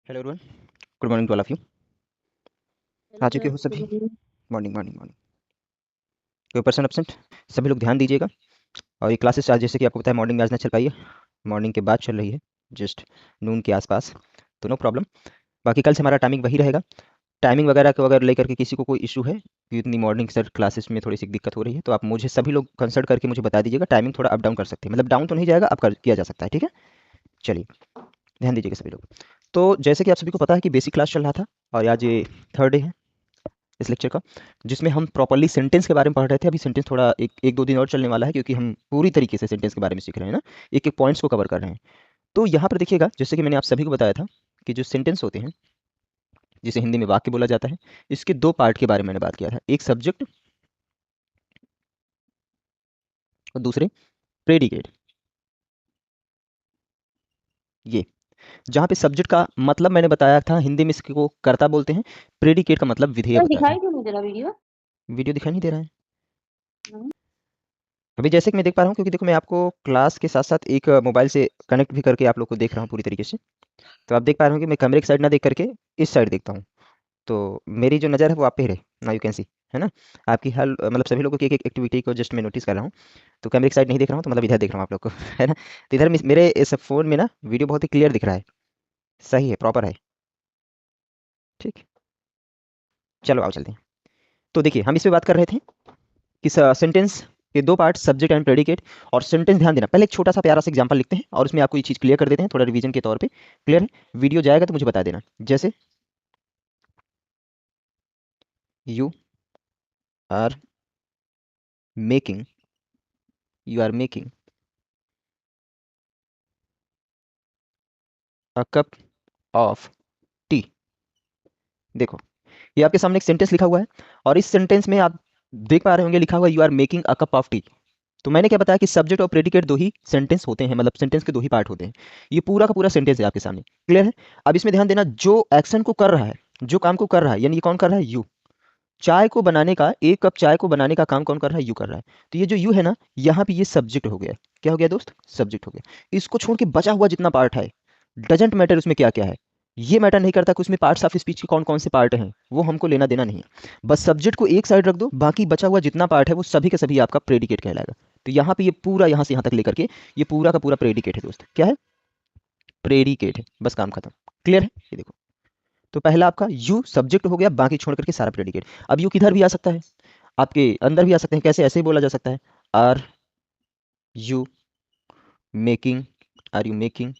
Hello everyone, good morning to all of you. Hello आ चुके sir, हो good सभी? मॉर्निंग। Morning morning morning. कोई पर्सन एब्सेंट? सभी लोग ध्यान दीजिएगा। और ये क्लासेस आज जैसे कि आपको पता है मॉर्निंग में आज ना चल पाई है, मॉर्निंग के बाद चल रही है, जस्ट नून के आसपास, तो नो प्रॉब्लम। बाकी कल से हमारा टाइमिंग वही रहेगा। टाइमिंग वगैरह को अगर लेकर के किसी को कोई इशू है कि इतनी मॉर्निंग सर क्लासेस में थोड़ी सी दिक्कत हो रही है, तो आप मुझे सभी लोग कंसल्ट करके मुझे बता दीजिएगा। टाइमिंग थोड़ा अप डाउन कर सकते हैं, मतलब डाउन तो नहीं जाएगा, अप कर किया जा सकता है, ठीक है। चलिए, ध्यान दीजिएगा सभी लोग। तो जैसे कि आप सभी को पता है कि बेसिक क्लास चल रहा था, और आज ये थर्ड डे है इस लेक्चर का, जिसमें हम प्रॉपर्ली सेंटेंस के बारे में पढ़ रहे थे। अभी सेंटेंस थोड़ा एक एक दो दिन और चलने वाला है, क्योंकि हम पूरी तरीके से सेंटेंस के बारे में सीख रहे हैं ना, एक एक पॉइंट्स को कवर कर रहे हैं। तो यहाँ पर देखिएगा, जैसे कि मैंने आप सभी को बताया था कि जो सेंटेंस होते हैं, जिसे हिंदी में वाक्य बोला जाता है, इसके दो पार्ट के बारे में मैंने बात किया था, एक सब्जेक्ट और दूसरे प्रेडिकेट। ये जहाँ पे सब्जेक्ट का मतलब मैंने बताया था, हिंदी में इसको कर्ता बोलते हैं, प्रेडिकेट का मतलब विधेय सर होता है। दिखाई क्यों नहीं दे रहा वीडियो? वीडियो दिखाई नहीं दे रहा है नहीं। अभी, जैसे कि मैं देख पा रहा हूँ, क्योंकि देखो मैं आपको क्लास के साथ साथ एक मोबाइल से कनेक्ट भी करके आप लोग को देख रहा हूँ पूरी तरीके से। तो आप देख पा रहे हो कि मैं कैमरे की साइड ना देख करके इस साइड देखता हूँ। तो मेरी जो नज़र है वो आप पे ही रहे, ना यू कैन सी, है ना। आपकी हर मतलब सभी लोगों की एक एक एक्टिविटी को जस्ट मैं नोटिस कर रहा हूँ। तो कैमरे की साइड नहीं देख रहा हूँ, तो मतलब इधर देख रहा हूँ आप लोग को है ना। तो इधर मेरे इस फ़ोन में ना वीडियो बहुत ही क्लियर दिख रहा है, सही है, प्रॉपर है, ठीक। चलो आओ चलते हैं। तो देखिए, हम इस पे बात कर रहे थे कि सेंटेंस के दो पार्ट, सब्जेक्ट एंड प्रेडिकेट। और सेंटेंस, ध्यान देना, पहले एक छोटा सा प्यारा सा एग्जांपल लिखते हैं और उसमें आपको ये चीज़ क्लियर कर देते हैं, थोड़ा रिवीजन के तौर पे। क्लियर है? वीडियो जाएगा तो मुझे बता देना। जैसे you are making, you are making a cup of tea. देखो, ये आपके सामने एक सेंटेंस लिखा हुआ है, और इस सेंटेंस में आप देख पा रहे होंगे लिखा हुआ है you are making a cup of tea. तो मैंने क्या बताया कि सब्जेक्ट और प्रेडिकेट दो ही सेंटेंस होते हैं, मतलब सेंटेंस के दो ही पार्ट होते हैं। ये पूरा का पूरा सेंटेंस है आपके सामने। क्लियर है? अब इसमें ध्यान देना, जो एक्शन को कर रहा है, जो काम को कर रहा है, यानी ये कौन कर रहा है? यू। चाय को बनाने का, एक कप चाय को बनाने का काम कौन कर रहा है? यू कर रहा है। तो ये जो यू है ना, यहाँ पे ये सब्जेक्ट हो गया। क्या हो गया दोस्त? सब्जेक्ट हो गया। इसको छोड़ के बचा हुआ जितना पार्ट है, डजेंट मैटर उसमें क्या क्या है, ये मैटर नहीं करता कि उसमें पार्ट्स ऑफ स्पीच के कौन कौन से पार्ट हैं, वो हमको लेना देना नहीं है। बस सब्जेक्ट को एक साइड रख दो, बाकी बचा हुआ जितना पार्ट है वो सभी के सभी आपका प्रेडिकेट कहलाएगा। तो यहाँ पे ये पूरा यहाँ से यहाँ तक लेकर के ये पूरा का पूरा प्रेडिकेट है दोस्त। क्या है? प्रेडिकेट है, बस काम खत्म। क्लियर है? ये देखो, तो पहला आपका यू सब्जेक्ट हो गया, बाकी छोड़ करके सारा प्रेडिकेट। अब यू किधर भी आ सकता है, आपके अंदर भी आ सकते हैं। कैसे? ऐसे ही बोला जा सकता है, are you making, are you making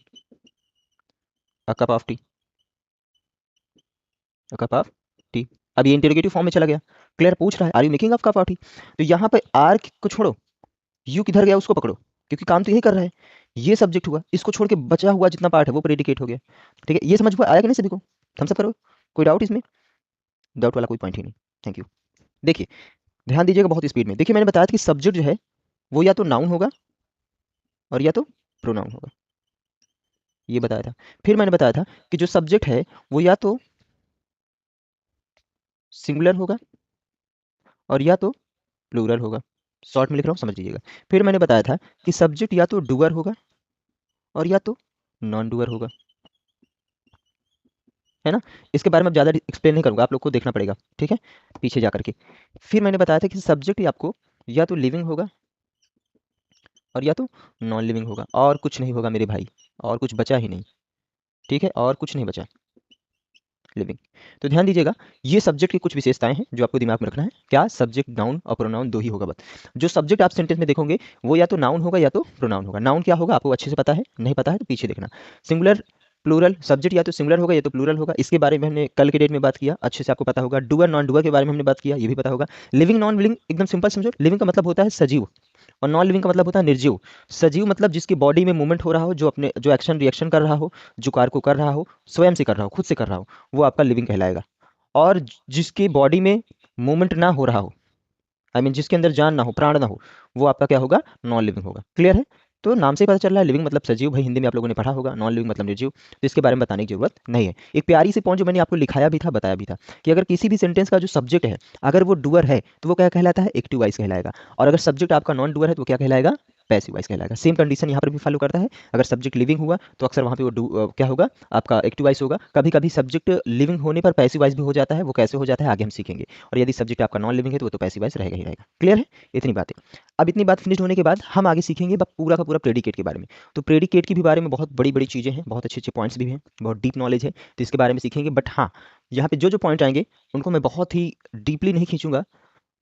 a cup of tea, a cup of tea. अब ये इंटेरोगेटिव फॉर्म में चला गया। क्लियर? पूछ रहा है are you making a cup of tea. तो यहाँ पे आर को छोड़ो, यू किधर गया उसको पकड़ो, क्योंकि काम तो यही कर रहा है। ये सब्जेक्ट हुआ, इसको छोड़ के बचा हुआ जितना पार्ट है वो प्रेडिकेट हो गया। ठीक है? ये समझ में आया कि नहीं सभी को? थम्स अप करो। कोई डाउट इसमें? डाउट वाला कोई पॉइंट ही नहीं। Thank you. देखिए, ध्यान दीजिएगा बहुत स्पीड में। देखिए, मैंने बताया था कि सब्जेक्ट जो है वो या तो नाउन होगा और या तो प्रोनाउन होगा, ये बताया था। फिर मैंने बताया था कि जो सब्जेक्ट है वो या तो सिंगुलर होगा और या तो प्लूरल होगा। शॉर्ट में लिख रहा हूँ, समझ लीजिएगा। फिर मैंने बताया था कि सब्जेक्ट या तो डूअर होगा और या तो नॉन डूअर होगा, है ना। इसके बारे में अब ज़्यादा एक्सप्लेन नहीं करूँगा, आप लोग को देखना पड़ेगा, ठीक है, पीछे जा करके। फिर मैंने बताया था कि सब्जेक्ट आपको या तो लिविंग होगा और या तो नॉन लिविंग होगा, और कुछ नहीं होगा मेरे भाई, और कुछ बचा ही नहीं। ठीक है, और कुछ नहीं बचा, लिविंग। तो ध्यान दीजिएगा, ये सब्जेक्ट की कुछ विशेषताएं हैं जो आपको दिमाग में रखना है। क्या? सब्जेक्ट नाउन और प्रोनाउन दो ही होगा बस। जो सब्जेक्ट आप सेंटेंस में देखोगे वो या तो नाउन होगा या तो प्रोनाउन होगा। नाउन क्या होगा आपको अच्छे से पता है, नहीं पता है तो पीछे देखना। सिंगुलर, प्लूरल, सब्जेक्ट या तो सिंगुलर होगा या तो प्लूरल होगा, इसके बारे में हमने कल के डेट में बात किया, अच्छे से आपको पता होगा। डुअर नॉन डुअर के बारे में हमने बात किया, ये भी पता होगा। लिविंग नॉन लिविंग एकदम सिंपल समझो, लिविंग का मतलब होता है सजीव, और नॉन लिविंग का मतलब होता है निर्जीव। सजीव मतलब जिसकी बॉडी में मूवमेंट हो रहा हो, जो अपने जो एक्शन रिएक्शन कर रहा हो, जो कार्य को कर रहा हो, स्वयं से कर रहा हो, खुद से कर रहा हो, वो आपका लिविंग कहलाएगा। और जिसकी बॉडी में मूवमेंट ना हो रहा हो, आई मीन जिसके अंदर जान ना हो, प्राण ना हो, वो आपका क्या होगा? नॉन लिविंग होगा। क्लियर है? तो नाम से ही पता चल रहा है, लिविंग मतलब सजीव, भाई हिंदी में आप लोगों ने पढ़ा होगा। नॉन लिविंग मतलब निर्जीव, तो इसके बारे में बताने की जरूरत नहीं है। एक प्यारी सी पॉइंट जो मैंने आपको लिखाया भी था, बताया भी था, कि अगर किसी भी सेंटेंस का जो सब्जेक्ट है, अगर वो डुअर है तो वो क्या कहलाता है? एक्टिव वॉइस कहलाएगा। और अगर सब्जेक्ट आपका नॉन डुअर है तो वो क्या कहलाएगा? पैसिव वॉइस कहलाएगा। सेम कंडीशन यहाँ पर भी फॉलो करता है। अगर सब्जेक्ट लिविंग हुआ तो अक्सर वहाँ पे वो क्या होगा, आपका एक्टिव वॉइस होगा। कभी कभी सब्जेक्ट लिविंग होने पर पैसिव वॉइस भी हो जाता है, वो कैसे हो जाता है आगे हम सीखेंगे। और यदि सब्जेक्ट आपका नॉन लिविंग है तो वो तो पैसिव वॉइस रहेगा ही रहेगा। क्लियर है, इतनी बातें। अब इतनी बात फिनिश होने के बाद हम आगे सीखेंगे पूरा का पूरा प्रेडिकेट के बारे में। तो प्रेडिकेट की भी बारे में बहुत बड़ी बड़ी चीज़ें हैं, बहुत अच्छे अच्छे पॉइंट्स भी हैं, बहुत डीप नॉलेज है, तो इसके बारे में सीखेंगे। बट हाँ, यहाँ पे जो जो पॉइंट आएंगे उनको मैं बहुत ही डीपली नहीं खींचूंगा,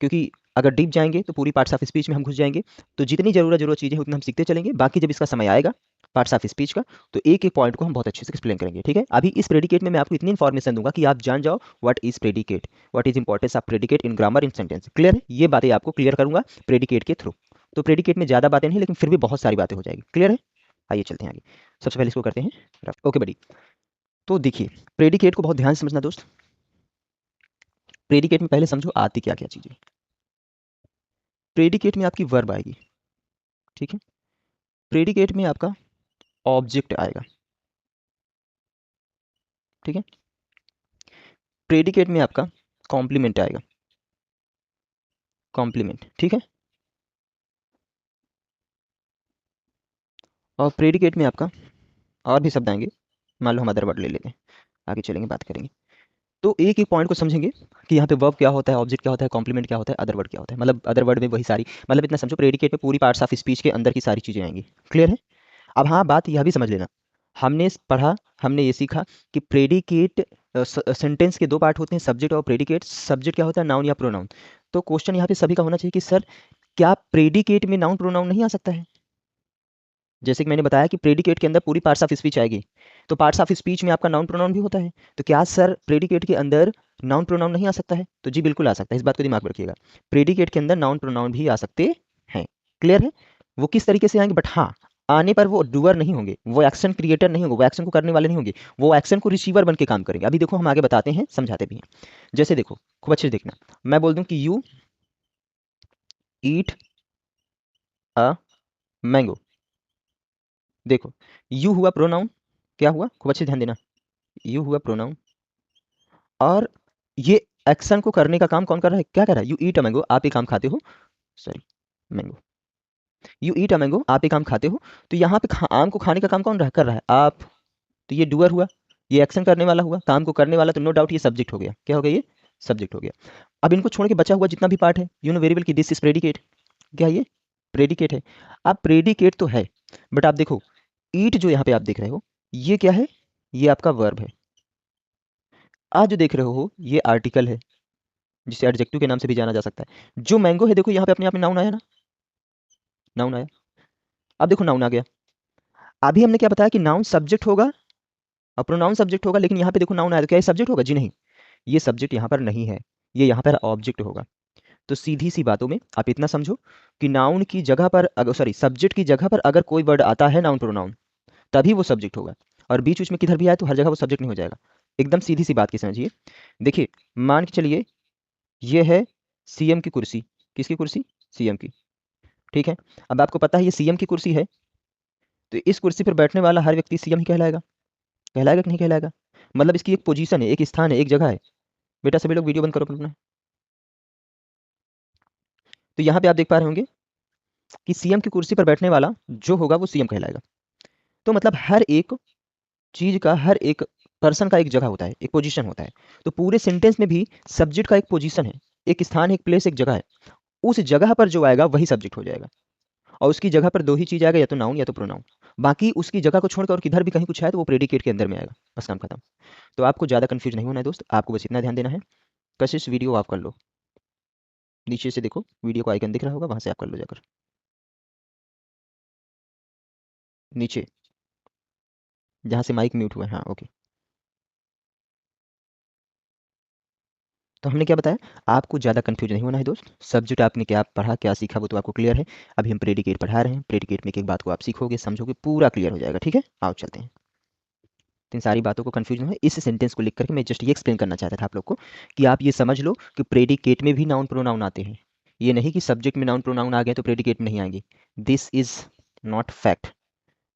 क्योंकि अगर डीप जाएंगे तो पूरी पार्ट्स ऑफ स्पीच में हम घुस जाएंगे। तो जितनी जरूरत चीज़ें उतना हम सीखते चलेंगे। बाकी जब इसका समय आएगा पार्ट्स ऑफ स्पीच का, तो एक एक पॉइंट को हम बहुत अच्छे से एक्सप्लेन करेंगे। ठीक है, अभी इस प्रेडिकेट में मैं आपको इतनी इन्फॉर्मेशन दूंगा कि आप जान जाओ what is predicate, what is importance of predicate in grammar in sentence. Clear है, ये बातें आपको क्लियर करूंगा प्रेडिकेट के थ्रू। तो प्रेडिकेट में ज़्यादा बातें नहीं, लेकिन फिर भी बहुत सारी बातें हो जाएगी। क्लियर है, आइए चलते हैं आगे। सबसे पहले इसको करते हैं रफ। ओके बड़ी, तो देखिए प्रेडिकेट को बहुत ध्यान से समझना दोस्त। प्रेडिकेट में पहले समझो आती क्या क्या चीज़ें। प्रेडिकेट में आपकी वर्ब आएगी, ठीक है। प्रेडिकेट में आपका ऑब्जेक्ट आएगा, ठीक है। प्रेडिकेट में आपका कॉम्प्लीमेंट आएगा, कॉम्प्लीमेंट, ठीक है। और प्रेडिकेट में आपका और भी शब्द आएंगे, मान लो हम अदर वर्ड ले लेते हैं, आगे चलेंगे बात करेंगे। तो एक एक पॉइंट को समझेंगे कि यहाँ पे वर्ब क्या होता है, ऑब्जेक्ट क्या होता है, कॉम्प्लीमेंट क्या होता है, अदर वर्ड क्या होता है। मतलब अदर वर्ड में वही सारी, मतलब इतना समझो प्रेडिकेट में पूरी पार्ट्स ऑफ स्पीच के अंदर की सारी चीज़ें आएंगी। क्लियर है। अब हाँ, बात यह भी समझ लेना, हमने पढ़ा, हमने ये सीखा कि प्रेडिकेट सेंटेंस के दो पार्ट होते हैं, सब्जेक्ट और प्रेडिकेट। सब्जेक्ट क्या होता है, नाउन या प्रोनाउन। तो क्वेश्चन यहाँ पे सभी का होना चाहिए कि सर क्या प्रेडिकेट में नाउन प्रोनाउन नहीं आ सकता है। जैसे कि मैंने बताया कि प्रेडिकेट के अंदर पूरी पार्ट्स ऑफ स्पीच आएगी, तो पार्ट्स ऑफ स्पीच में आपका नाउन प्रोनाउन भी होता है। तो क्या सर प्रेडिकेट के अंदर नाउन प्रोनाउन नहीं आ सकता है? तो जी बिल्कुल आ सकता है, इस बात को दिमाग में रखिएगा। प्रेडिकेट के अंदर नाउन प्रोनाउन भी आ सकते हैं। क्लियर है। वो किस तरीके से आएंगे, बट हाँ, आने पर वो डूअर नहीं होंगे, वो एक्शन क्रिएटर नहीं होंगे, वो एक्शन को करने वाले नहीं होंगे, वो एक्शन को रिसीवर बन के काम करेंगे। अभी देखो हम आगे बताते हैं, समझाते भी हैं। जैसे देखो खूब अच्छे से देखना, मैं बोल दूं कि यू ईट अ मैंगो। देखो यू हुआ प्रोनाउन, क्या हुआ, खूब अच्छे से ध्यान देना, यू हुआ प्रोनाउन। और ये एक्शन को करने का काम कौन कर रहा है, क्या कर रहा है, यू ईट अ मैंगो, आप ये काम खाते हो, sorry mango, you eat a mango, आप ये काम खाते हो। तो यहाँ पे आम को खाने का काम कौन कर रहा है, आप। तो ये डूअर हुआ, ये एक्शन करने वाला हुआ, काम को करने वाला, तो नो डाउट ये सब्जेक्ट हो गया। क्या हो गया, ये सब्जेक्ट हो गया। अब इनको छोड़ के बचा हुआ जितना भी पार्ट है, यू नो वेरी वेल कि दिस इज प्रेडिकेट। क्या ये प्रेडिकेट है। अब प्रेडिकेट तो है, बट आप देखो ईट जो यहाँ पे आप देख रहे हो, ये क्या है, ये आपका वर्ब है। आज जो देख रहे हो ये आर्टिकल है, जिसे एडजेक्टिव के नाम से भी जाना जा सकता है। जो मैंगो है देखो यहाँ पे अपने आप में नाउन आया ना, नाउन आया। अब देखो नाउन आ गया। अभी हमने क्या बताया कि नाउन सब्जेक्ट होगा और प्रोनाउन सब्जेक्ट होगा, लेकिन यहाँ पे देखो नाउन आया, तो क्या ये सब्जेक्ट होगा, जी नहीं, ये सब्जेक्ट यहाँ पर नहीं है, ये यहाँ पर ऑब्जेक्ट होगा। तो सीधी सी बातों में आप इतना समझो कि नाउन की जगह पर, सॉरी सब्जेक्ट की जगह पर अगर कोई वर्ड आता है नाउन प्रोनाउन, तभी वो सब्जेक्ट होगा। और बीच बीच में किधर भी आए तो हर जगह वो सब्जेक्ट नहीं हो जाएगा। एकदम सीधी सी बात की समझिए। देखिए मान के चलिए ये है सीएम की कुर्सी, किसकी कुर्सी, सीएम की, ठीक है। अब आपको पता है ये सीएम की कुर्सी है, तो इस कुर्सी पर बैठने वाला हर व्यक्ति सीएम ही कहलाएगा, कहलाएगा कि नहीं कहलाएगा। मतलब इसकी एक पोजीशन है, एक स्थान है, एक जगह है। बेटा सभी लोग वीडियो बंद करो अपना। तो यहाँ पे आप देख पा रहे होंगे कि सीएम की कुर्सी पर बैठने वाला जो होगा वो सीएम कहलाएगा। तो मतलब हर एक चीज का, हर एक पर्सन का एक जगह होता है, एक पोजीशन होता है। तो पूरे सेंटेंस में भी सब्जेक्ट का एक पोजीशन है, एक स्थान, एक प्लेस, एक जगह है। उस जगह पर जो आएगा वही सब्जेक्ट हो जाएगा। और उसकी जगह पर दो ही चीज आएगा, या तो नाउन या तो प्रोनाउन। बाकी उसकी जगह को छोड़कर और किधर भी कहीं कुछ आए तो वो प्रेडिकेट के अंदर में आएगा, बस काम खत्म। तो आपको ज़्यादा कंफ्यूज नहीं होना है दोस्त, आपको बस इतना ध्यान देना है। कशिश वीडियो ऑफ कर लो, नीचे से देखो वीडियो को आइकन दिख रहा होगा, वहां से आप कर लो जाकर, नीचे जहाँ से माइक म्यूट हुआ है, हाँ ओके। तो हमने क्या बताया, आपको ज़्यादा कंफ्यूज नहीं होना है दोस्त। सब्जेक्ट आपने क्या पढ़ा, क्या सीखा, वो तो आपको क्लियर है। अभी हम प्रेडिकेट पढ़ा रहे हैं, प्रेडिकेट में एक एक बात को आप सीखोगे, समझोगे, पूरा क्लियर हो जाएगा। ठीक है, आओ चलते हैं। तो इन सारी बातों को कंफ्यूज नहीं है, इस सेंटेंस को लिख करके मैं जस्ट ये एक्सप्लेन करना चाहता था आप लोग को कि आप ये समझ लो कि प्रेडिकेट में भी नाउन प्रोनाउन आते हैं। ये नहीं कि सब्जेक्ट में नाउन प्रोनाउन आ गए तो प्रेडिकेट में नहीं आएंगे। This is not fact,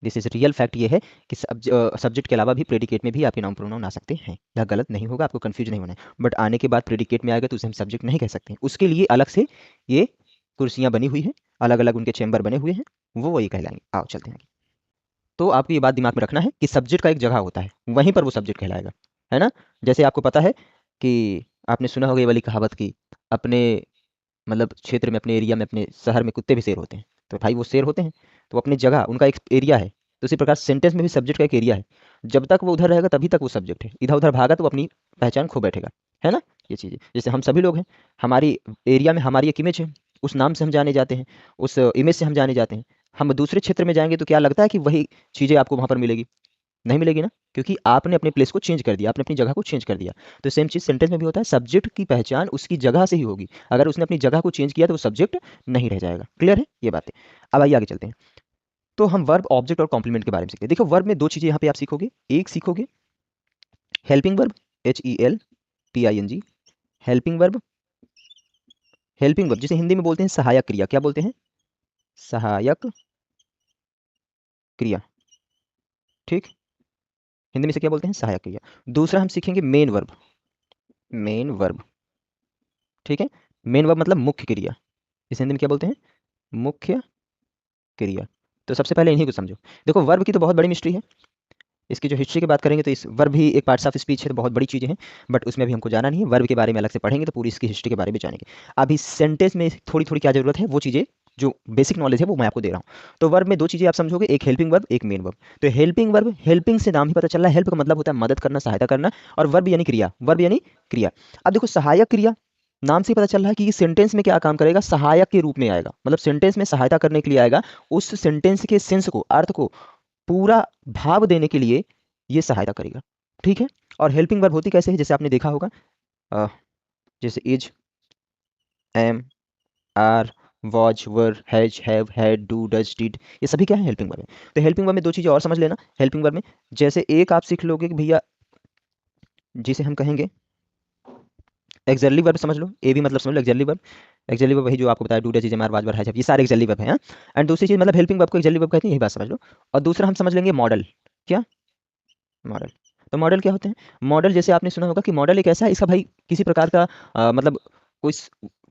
this is real fact. ये है कि सब्जेक्ट के अलावा भी प्रेडिकेट में भी आपके नाउन प्रोनाउन आ सकते हैं। यह गलत नहीं होगा, आपको कंफ्यूज नहीं होना है। बट आने के बाद प्रेडिकेट में आएगा तो उसे हम सब्जेक्ट नहीं कह सकते, उसके लिए अलग से ये कुर्सियाँ बनी हुई है, अलग अलग उनके चेंबर बने हुए हैं, वो वही कहलाएंगे। आओ चलते हैं आगे। तो आपको ये बात दिमाग में रखना है कि सब्जेक्ट का एक जगह होता है, वहीं पर वो सब्जेक्ट कहलाएगा, है ना। जैसे आपको पता है कि आपने सुना होगा ये वाली कहावत की, अपने मतलब क्षेत्र में, अपने एरिया में, अपने शहर में कुत्ते भी शेर होते हैं। तो भाई वो शेर होते हैं, तो अपनी जगह उनका एक एरिया है। तो इसी प्रकार सेंटेंस में भी सब्जेक्ट का एक एरिया है। जब तक वो उधर रहेगा तभी तक वो सब्जेक्ट है, इधर उधर भागा तो वो अपनी पहचान खो बैठेगा, है ना। ये चीज़ें जैसे हम सभी लोग हैं, हमारी एरिया में हमारी एक इमेज है, उस नाम से हम जाने जाते हैं, उस इमेज से हम जाने जाते हैं। हम दूसरे क्षेत्र में जाएंगे तो क्या लगता है कि वही चीज़ें आपको वहाँ पर मिलेगी? नहीं मिलेगी ना, क्योंकि आपने अपने प्लेस को चेंज कर दिया, आपने अपनी जगह को चेंज कर दिया। तो सेम चीज़ सेंटेंस में भी होता है, सब्जेक्ट की पहचान उसकी जगह से ही होगी। अगर उसने अपनी जगह को चेंज किया तो वो सब्जेक्ट नहीं रह जाएगा। क्लियर है ये बातें? अब आइए आगे चलते हैं। तो हम वर्ब, ऑब्जेक्ट और कॉम्प्लीमेंट के बारे में सीखते हैं। देखो वर्ब में दो चीज़ें यहाँ पे आप सीखोगे। एक सीखोगे helping verb, HELPING, helping verb. Helping verb जिसे हिंदी में बोलते हैं सहायक क्रिया। क्या बोलते हैं? सहायक क्रिया। ठीक, हिंदी में से क्या बोलते हैं? सहायक क्रिया। दूसरा हम सीखेंगे मेन वर्ब। मेन वर्ब, ठीक है। मेन वर्ब मतलब मुख्य क्रिया। इस हिंदी में क्या बोलते हैं? मुख्य क्रिया। तो सबसे पहले इन्हीं को समझो। देखो वर्ब की तो बहुत बड़ी मिस्ट्री है, इसकी जो हिस्ट्री की बात करेंगे तो इस वर्ब भी एक पार्ट्स ऑफ स्पीच है, तो बहुत बड़ी चीज़ें हैं, बट उसमें भी हमको जाना नहीं है। वर्ब के बारे में अलग से पढ़ेंगे तो पूरी इसकी हिस्ट्री के बारे में जानेंगे। अभी सेंटेंस में थोड़ी थोड़ी क्या जरूरत है, वो चीज़ें जो बेसिक नॉलेज है वो मैं आपको दे रहा हूँ। तो वर्ब में दो चीज़ें आप समझोगे, एक हेल्पिंग वर्ब, एक मेन वर्ब। तो हेल्पिंग वर्ब, हेल्पिंग से नाम ही पता चल रहा है, हेल्प का मतलब होता है मदद करना, सहायता करना। और वर्ब यानी क्रिया, वर्ब यानी क्रिया। अब देखो सहायक क्रिया, नाम से पता चल रहा है कि ये सेंटेंस में क्या काम करेगा, सहायक के रूप में आएगा, मतलब सेंटेंस में सहायता करने के लिए आएगा। उस सेंटेंस के सेंस को, अर्थ को पूरा भाव देने के लिए ये सहायता करेगा, ठीक है। और हेल्पिंग वर्ब होती कैसे है, जैसे आपने देखा होगा, अ, जैसे is, am, are, was, were, has, have, had, do, does, did, ये सभी क्या है? हेल्पिंग वर्ब है। तो हेल्पिंग वर्ब में दो चीज़ें और समझ लेना हेल्पिंग वर्ब में। जैसे एक आप सीख लोगे कि भैया, जिसे हम कहेंगे एक्सर्ली वर्ब, समझ लो, ए भी मतलब समझ लो एक्सर्ली वर्ब। एक्सर्ली वर्ब वही जो आपको बताया, do, does, is, am, are, was, were, has, have, ये सारे एक्सर्ली वर्ब हैं। एंड दूसरी चीज़ मतलब हेल्पिंग वर्ब को एक्सर्ली वर्ब कहते हैं, यही बात समझ लो। और दूसरा हम समझ लेंगे मॉडल। क्या? मॉडल। तो मॉडल क्या होते हैं? मॉडल जैसे आपने सुना होगा कि मॉडल एक ऐसा है, इसका भाई किसी प्रकार का मतलब कोई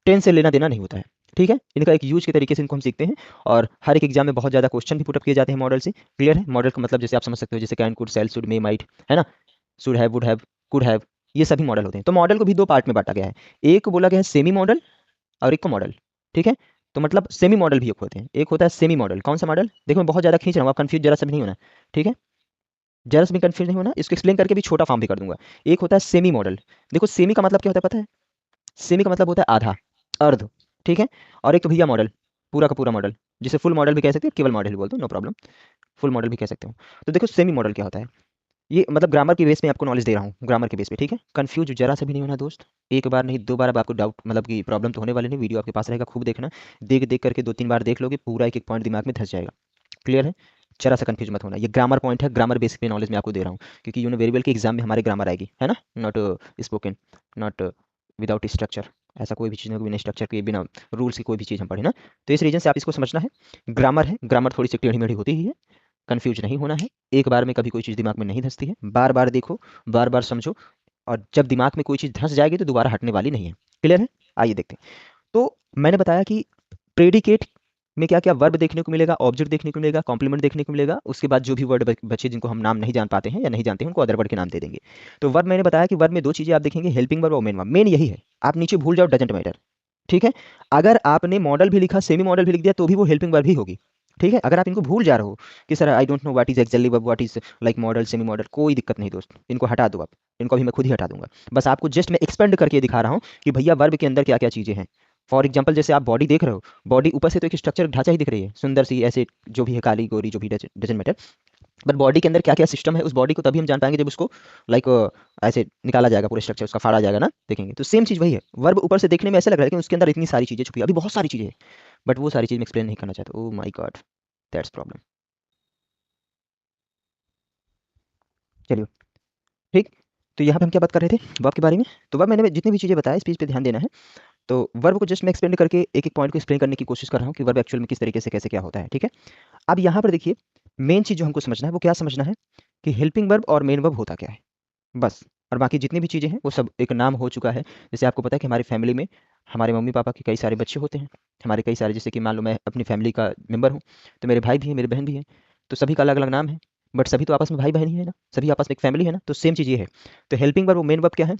टेंस से लेना देना नहीं होता है, ठीक है। इनका एक यूज के तरीके से इनको हम सीखते हैं, और हर एक एग्जाम में बहुत ज़्यादा क्वेश्चन भी पुटअप किए जाते हैं मॉडल से। क्लियर है? मॉडल का मतलब जैसे आप समझ सकते हो, जैसे can, could, shall, should, may, might, है ना। Should have, would have, could have, ये सभी मॉडल होते हैं। तो मॉडल को भी दो पार्ट में बांटा गया है। एक को बोला गया है सेमी मॉडल, और एक को मॉडल, ठीक है। तो मतलब सेमी मॉडल भी एक होते हैं। एक होता है सेमी मॉडल, कौन सा मॉडल? देखो मैं बहुत ज़्यादा खींच रहा हूँ, आप कंफ्यूज जरा सा भी नहीं होना, ठीक है। जरा सा भी कंफ्यूज नहीं होना, इसको एक्सप्लेन करके भी छोटा फॉर्म भी कर दूंगा। एक होता है सेमी मॉडल। देखो सेमी का मतलब क्या होता है पता है? सेमी का मतलब होता है आधा, अर्ध, ठीक है। और एक तो भैया मॉडल, पूरा का पूरा मॉडल, जिसे फुल मॉडल भी कह सकते हो, केवल मॉडल भी बोलते हो, नो प्रॉब्लम, फुल मॉडल भी कह सकते हो। तो देखो सेमी मॉडल क्या होता है, ये मतलब ग्रामर के बेस पे आपको नॉलेज दे रहा हूँ, ग्रामर के बेस पे, ठीक है। कंफ्यूज जरा सा भी नहीं होना दोस्त। एक बार नहीं, दो बार अब आपको डाउट मतलब कि प्रॉब्लम तो होने वाली नहीं, वीडियो आपके पास रहेगा, खूब देखना। देख देख करके दो तीन बार देख लोगे, पूरा एक एक पॉइंट दिमाग में धस जाएगा। क्लियर है? जरा सा कंफ्यूज मत होना, ये ग्रामर पॉइंट है, ग्रामर बेसिक पे नॉलेज मैं आपको दे रहा हूँ, क्योंकि यू नो वेरी वेल कि एग्जाम में हमारे ग्रामर आएगी, है ना। Not spoken, not without structure. ऐसा कोई भी चीज़ नहीं, बिना स्ट्रक्चर के, बिना रूल्स की कोई भी चीज़ हम पढ़े ना। तो इस रीजन से आप इसको समझना है। ग्रामर है, ग्रामर थोड़ी सी टेढ़ी मेढ़ी होती ही है, कंफ्यूज नहीं होना है। एक बार में कभी कोई चीज़ दिमाग में नहीं धंसती है, बार बार देखो, बार बार समझो, और जब दिमाग में कोई चीज़ धंस जाएगी तो दोबारा हटने वाली नहीं है। क्लियर है? आइए देखते हैं। तो मैंने बताया कि प्रेडिकेट में क्या क्या वर्ब देखने को मिलेगा, ऑब्जेक्ट देखने को मिलेगा, कॉम्प्लीमेंट देखने को मिलेगा। उसके बाद जो भी वर्ड बचे जिनको हम नाम नहीं जान पाते हैं या नहीं जानते हैं, उनको अदर वर्ड के नाम दे देंगे। तो वर्ब मैंने बताया कि वर्ब में दो चीज़ें आप देखेंगे, हेल्पिंग वर्ब और मेन वर्ब। मेन यही है, आप नीचे भूल जाओ, डजेंट मैटर, ठीक है। अगर आपने मॉडल भी लिखा, सेमी मॉडल भी लिख दिया, तो भी वो हेल्पिंग वर्ब ही होगी, ठीक है। अगर आप इनको भूल जा रहे हो कि sir I don't know what is actually verb, what is like model, semi model, कोई दिक्कत नहीं दोस्त, इनको हटा दो आप। इनको अभी मैं खुद ही हटा दूंगा। बस आपको जस्ट मैं एक्सपेंड करके दिखा रहा हूँ कि भैया वर्ब के अंदर क्या क्या चीज़ें हैं। फॉर एग्जाम्पल जैसे आप बॉडी देख रहे हो, बॉडी ऊपर से तो एक स्ट्रक्चर ढांचा ही दिख रही है, सुंदर सी ऐसे, जो भी है, काली गोरी, जो भी, डजंट मैटर। बट बॉडी के अंदर क्या क्या सिस्टम है, उस बॉडी को तभी हम जान पाएंगे जब उसको लाइक ऐसे निकाला जाएगा, पूरे स्ट्रक्चर उसका फाड़ा जाएगा ना, देखेंगे। तो सेम चीज़ वही है, वर्ब ऊपर से देखने में ऐसा लग रहा है कि उसके अंदर इतनी सारी चीज़ें छुपी है, अभी बहुत सारी चीज़ें हैं, बट वो सारी चीज़ मैं एक्सप्लेन नहीं करना चाहता। ओ माई गॉड, दैट्स प्रॉब्लम। चलिए, ठीक। तो यहाँ पे हम क्या बात कर रहे थे, वर्ब के बारे में। तो वर्ब मैंने जितनी भी चीज़ें बताया, इस चीज़ पे ध्यान देना है। तो वर्ब को जस्ट मैं एक्सप्लेन करके एक एक पॉइंट को एक्सप्लेन करने की कोशिश कर रहा हूँ कि वर्ब एक्चुअल में किस तरीके से कैसे क्या होता है, ठीक है। अब यहाँ पर देखिए, मेन चीज़ जो हमको समझना है वो क्या समझना है, कि हेल्पिंग वर्ब और मेन वर्ब होता क्या है, बस। और बाकी जितनी भी चीज़ें हैं वो सब एक नाम हो चुका है। जैसे आपको पता है कि हमारी फैमिली में हमारे मम्मी पापा के कई सारे बच्चे होते हैं, हमारे कई सारे, जैसे कि मान लो मैं अपनी फैमिली का मेंबर हूँ, तो मेरे भाई भी हैं, मेरी बहन भी है, तो सभी का अलग अलग नाम है, बट सभी तो आपस में भाई बहन ही है ना, सभी आपस में एक फैमिली है ना, तो सेम चीज़ ये है। तो हेल्पिंग वर्ब और मेन वर्ब क्या है,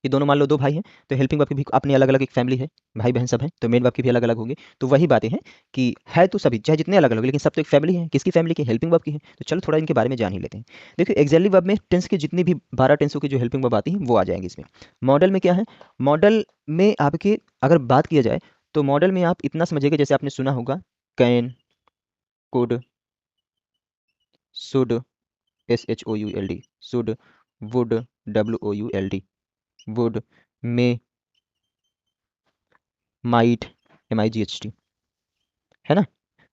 कि दोनों मान लो दो भाई हैं, तो हेल्पिंग वर्ब की भी अपनी अलग अलग एक फैमिली है, भाई बहन सब हैं, तो मेन वर्ब की भी अलग अलग होंगी। तो वही बातें हैं कि है तो सभी चाहे जितने अलग अलग, लेकिन सब तो एक फैमिली है। किसकी फैमिली की, हेल्पिंग वर्ब की है। तो चलो थोड़ा इनके बारे में जान ही लेते हैं। देखिए एक्सैक्टली वर्ब में टेंस की जितनी भी 12 टेंसों की जो हेल्पिंग वर्ब आती हैं वो आ जाएंगी इसमें। मॉडल में क्या है, मॉडल में आपके अगर बात किया जाए, तो मॉडल में आप इतना समझिएगा, जैसे आपने सुना होगा can, could, should, SHOULD, should, would, WOULD, would, may, might, MIGHT, है ना,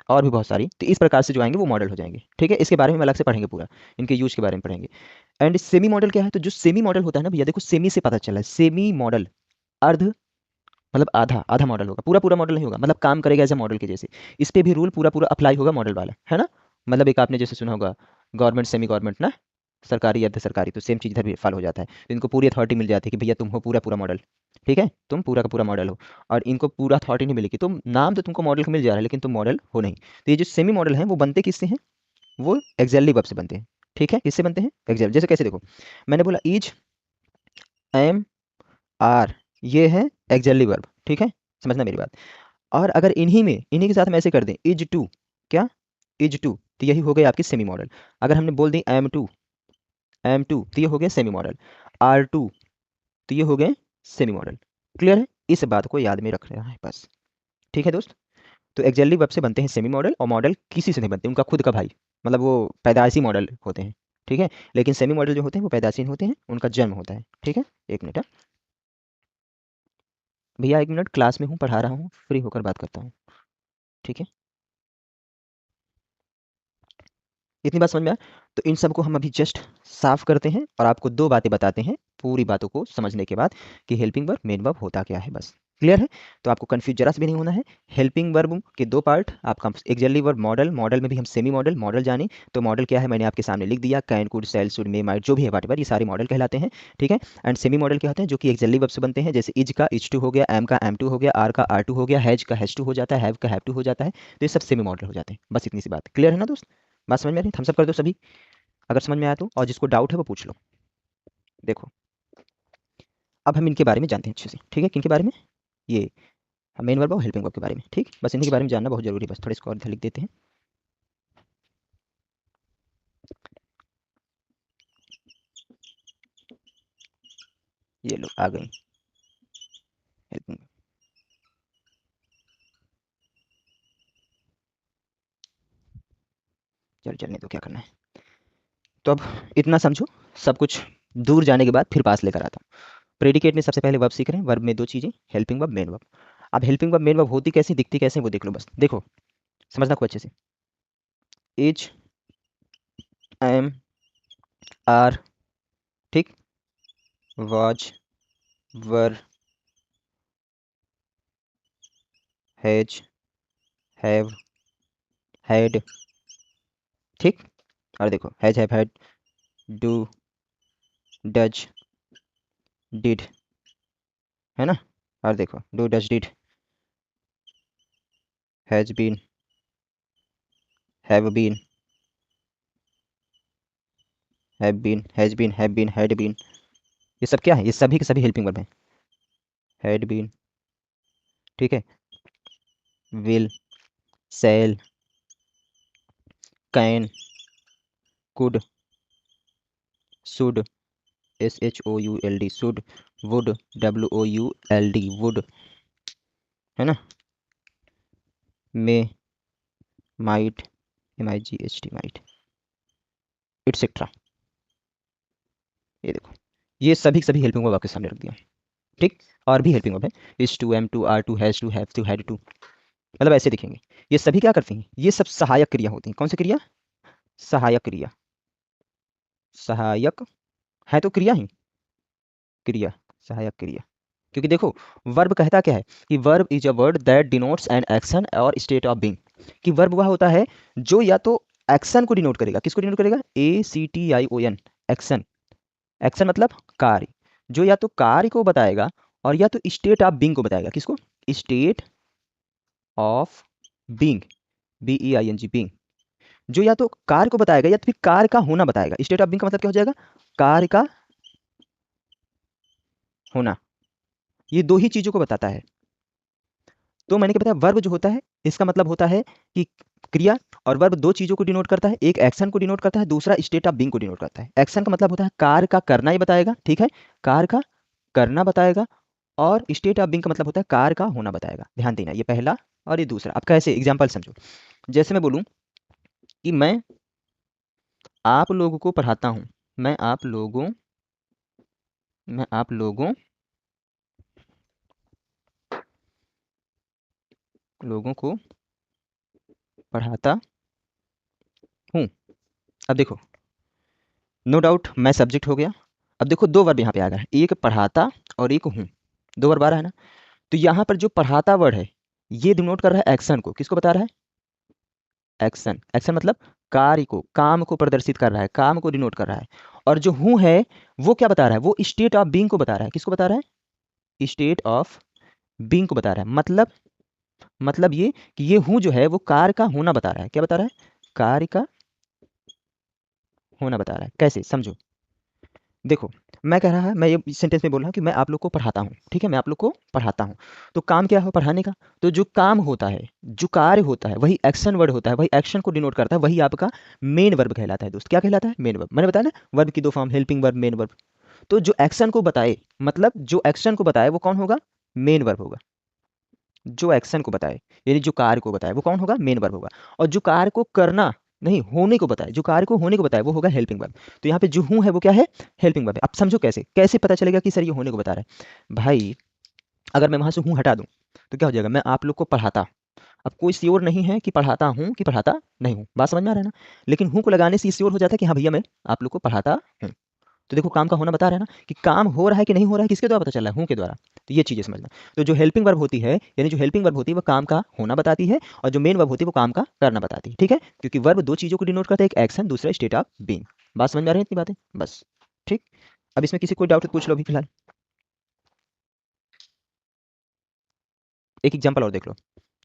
और भी बहुत सारी। तो इस प्रकार से जो आएंगे वो मॉडल हो जाएंगे। ठीक है, इसके बारे में हम अलग से पढ़ेंगे, पूरा इनके यूज के बारे में पढ़ेंगे। एंड सेमी मॉडल क्या है, तो जो सेमी मॉडल होता है ना भैया, देखो सेमी से पता चला है, सेमी मॉडल अर्ध, मतलब आधा आधा मॉडल होगा, पूरा पूरा मॉडल नहीं होगा, मतलब काम करेगा एज ए मॉडल के जैसे। इस पे भी रूल पूरा पूरा अप्लाई होगा मॉडल वाला, है ना। मतलब एक आपने जैसे सुना होगा गवर्नमेंट सेमी गवर्नमेंट ना, सरकारी अर्ध सरकारी, तो सेम चीज़ इधर भी फॉलो हो जाता है। तो इनको पूरी अथॉरिटी मिल जाती है कि भैया तुम हो पूरा पूरा मॉडल, ठीक है, तुम पूरा का पूरा मॉडल हो। और इनको पूरा अथॉरिटी नहीं मिलेगी, तुम नाम तो तुमको मॉडल का मिल जा रहा है, लेकिन तुम मॉडल हो नहीं। तो ये जो सेमी मॉडल हैं वो बनते किससे हैं, वो एक्सैक्टली वर्ब से बनते हैं। ठीक है, किससे बनते हैं, एक्सैक्ट। जैसे कैसे देखो, मैंने बोला इज, एम, आर, ये है एक्सैक्टली वर्ब, ठीक है, समझना मेरी बात। और अगर इन्हीं के साथ हम ऐसे कर दें इज टू, क्या, इज टू, तो यही हो गई आपकी सेमी मॉडल। अगर हमने बोल दी एम टू, एम टू, तो ये हो गया सेमी मॉडल। आर टू, तो ये हो गए सेमी मॉडल। क्लियर है, इस बात को याद में रखना है बस। ठीक है दोस्त। तो एक्जेक्टली वर्ब से बनते हैं सेमी मॉडल, और मॉडल किसी से नहीं बनते, उनका खुद का भाई, मतलब वो पैदाइशी मॉडल होते हैं। ठीक है, लेकिन सेमी मॉडल जो होते हैं वो पैदाइशी नहीं होते हैं, उनका जन्म होता है। ठीक है, एक मिनट, हाँ। भैया एक मिनट, क्लास में हूँ, पढ़ा रहा हूँ, फ्री होकर बात करता हूँ। ठीक है, इतनी बात समझ में आया। तो इन सबको हम अभी जस्ट साफ करते हैं, और आपको दो बातें बताते हैं पूरी बातों को समझने के बाद, कि हेल्पिंग वर्ब मेन वर्ब होता क्या है, बस क्लियर है। तो आपको कंफ्यूज जरा से भी नहीं होना है। हेल्पिंग वर्ब के दो पार्ट, आपका एक्जेक्टली वर्ब मॉडल, मॉडल में भी हम सेमी मॉडल, मॉडल जाने। तो मॉडल क्या है मैंने आपके सामने लिख दिया, can, could, shall, should, may, might, जो भी है वाट, ये सारे मॉडल कहलाते हैं। ठीक है। एंड सेमी मॉडल क्या होते हैं, जो कि एक्जेक्टली वर्ब से बनते हैं, जैसे इज का इज टू हो गया, एम का एम टू हो गया, आर का आर टू हो गया, हैज का हैज टू हो जाता है, हैव का हैव टू हो जाता है। तो ये सब सेमी मॉडल हो जाते हैं। बस इतनी सी बात क्लियर है ना दोस्त, बात समझ में आ रही है, थम्स अप कर दो सभी अगर समझ में आया तो, और जिसको डाउट है वो पूछ लो। देखो, अब हम इनके बारे में जानते हैं अच्छे से। ठीक है, किनके बारे में, ये मेन वर्ब और हेल्पिंग वर्ब के बारे में। ठीक, बस इन्हीं के बारे में जानना बहुत जरूरी है, बस थोड़ा इसको और इधर लिख देते हैं। ये लो आ गई हेल्पिंग। चल चलने तो क्या करना है। तो अब इतना समझो, सब कुछ दूर जाने के बाद फिर पास लेकर आता हूँ। प्रेडिकेट में सबसे पहले वर्ब सीख रहे हैं, वर्ब में दो चीज़ें, हेल्पिंग वर्ब, मेन वर्ब। अब हेल्पिंग वर्ब मेन वर्ब होती कैसी, दिखती कैसे, वो देख लो बस, देखो, समझना को अच्छे से। इज, एम, आर, ठीक, was, were, has, have, had, ठीक। और देखो has, have, had, do, does, did, है ना। और देखो do, does, did, has been, have been, have been, has been, have been, had been, ये सब क्या है, ये सभी के सभी हेल्पिंग वर्ब हैं। हैड बीन, ठीक है, will, shall, can, could, should, SHOULD, should, would, WOULD, would, है ना, may, might, MIGHT, might, etcetera. ये देखो, ये सभी के सभी हेल्पिंग वर्ब आपके सामने रख दिया। ठीक, और भी हेल्पिंग वर्ब है, is to, am to, are to, has to, have to, had to, मतलब ऐसे दिखेंगे। ये सभी क्या करती हैं, ये सब सहायक क्रिया होती हैं। कौन सी क्रिया, सहायक क्रिया, सहायक है तो क्रिया ही, क्रिया, सहायक क्रिया। क्योंकि देखो, वर्ब कहता क्या है, कि verb is a word that denotes an action और स्टेट ऑफ बीइंग। कि वर्ब वह होता है जो या तो एक्शन को डिनोट करेगा, किसको डिनोट करेगा, ACTION, एक्शन, एक्शन मतलब कार्य, जो या तो कार्य को बताएगा, और या तो स्टेट ऑफ बीइंग को बताएगा। किसको? State of being, BEING, being, जो या तो कार्य को बताएगा या तो फिर कार्य का होना बताएगा। स्टेट ऑफ बीइंग का मतलब क्या हो जाएगा? कार्य का होना। ये दो ही चीजों को बताता है। तो मैंने क्या बताया, वर्ब जो होता है इसका मतलब होता है कि क्रिया, और वर्ब दो चीजों को डिनोट करता है, एक एक्शन को डिनोट करता है, दूसरा स्टेट ऑफ बीइंग को डिनोट करता है। एक्शन का मतलब होता है कार्य का करना ही बताएगा, ठीक है, कार्य का करना बताएगा, और स्टेट ऑफ बीइंग का मतलब होता है कार्य का होना बताएगा। ध्यान देना, ये पहला और ये दूसरा। अब कैसे? एग्जाम्पल समझो। जैसे मैं बोलूं कि मैं आप लोगों को पढ़ाता हूं, मैं आप लोगों लोगों को पढ़ाता हूं। अब देखो, नो डाउट मैं सब्जेक्ट हो गया। अब देखो दो वर्ब यहाँ पे आ गया है, एक पढ़ाता और एक हूँ। दो वर्ब आ रहा है ना। तो यहाँ पर जो पढ़ाता वर्ड है ये डिनोट कर रहा है एक्शन को। किसको बता रहा है? एक्शन। एक्शन मतलब कार्य को, काम को प्रदर्शित कर रहा है, काम को डिनोट कर रहा है। और जो हूँ है वो क्या बता रहा है? वो स्टेट ऑफ बीइंग को बता रहा है। किसको बता रहा है? स्टेट ऑफ बीइंग को बता रहा है। मतलब ये कि ये हूँ जो है वो कार्य का होना बता रहा है। क्या बता रहा है? कार्य का होना बता रहा है। कैसे? समझो। देखो, मैं कह रहा है, मैं ये सेंटेंस में बोल रहा हूँ कि मैं आप लोग को पढ़ाता हूँ, ठीक है, मैं आप लोग को पढ़ाता हूँ। तो काम क्या हो? पढ़ाने का। तो जो काम होता है, जो कार्य होता है, वही एक्शन वर्ड होता है, वही एक्शन को डिनोट करता है, वही आपका मेन वर्ब कहलाता है दोस्त। क्या कहलाता है? Main verb. मैंने बताया ना, वर्ब की दो form, helping verb, main verb. तो जो एक्शन को बताए, मतलब जो एक्शन को बताए वो कौन होगा? मेन वर्ब होगा। जो एक्शन को बताए यानी जो कार्य को बताए वो कौन होगा? मेन वर्ब होगा। और जो कार्य को करना नहीं, होने को बताए, जो कार्य को होने को बताए वो होगा हेल्पिंग वर्ब। तो यहाँ पे जो हूँ है वो क्या है? हेल्पिंग वर्ब है। अब समझो कैसे कैसे पता चलेगा कि सर ये होने को बता रहा है। भाई अगर मैं वहां से हूँ हटा दूं तो क्या हो जाएगा? मैं आप लोग को पढ़ाता। अब कोई श्योर नहीं है कि पढ़ाता हूँ कि पढ़ाता नहीं हूँ, बात समझ में आ रहा है ना। लेकिन हूँ को लगाने से ये श्योर हो जाता है कि हाँ भैया मैं आप लोग को पढ़ाता हूँ। तो देखो काम का होना बता रहा है ना, कि काम हो रहा है कि नहीं हो रहा है किसके द्वारा पता चल रहा है? हूँ के द्वारा। तो ये चीजें समझना। तो जो हेल्पिंग वर्ब होती है, यानी जो हेल्पिंग वर्ब होती है वो काम का होना बताती है, और जो मेन वर्ब होती है वो काम का करना बताती है, ठीक है, क्योंकि वर्ब दो चीजों को डिनोट करता है, एक एक्शन, दूसरा स्टेट ऑफ बीइंग। बात समझ में आ रही है इतनी बातें? बस ठीक। अब इसमें किसी कोई डाउट पूछ लो अभी फिलहाल। एक एग्जाम्पल और देख लो,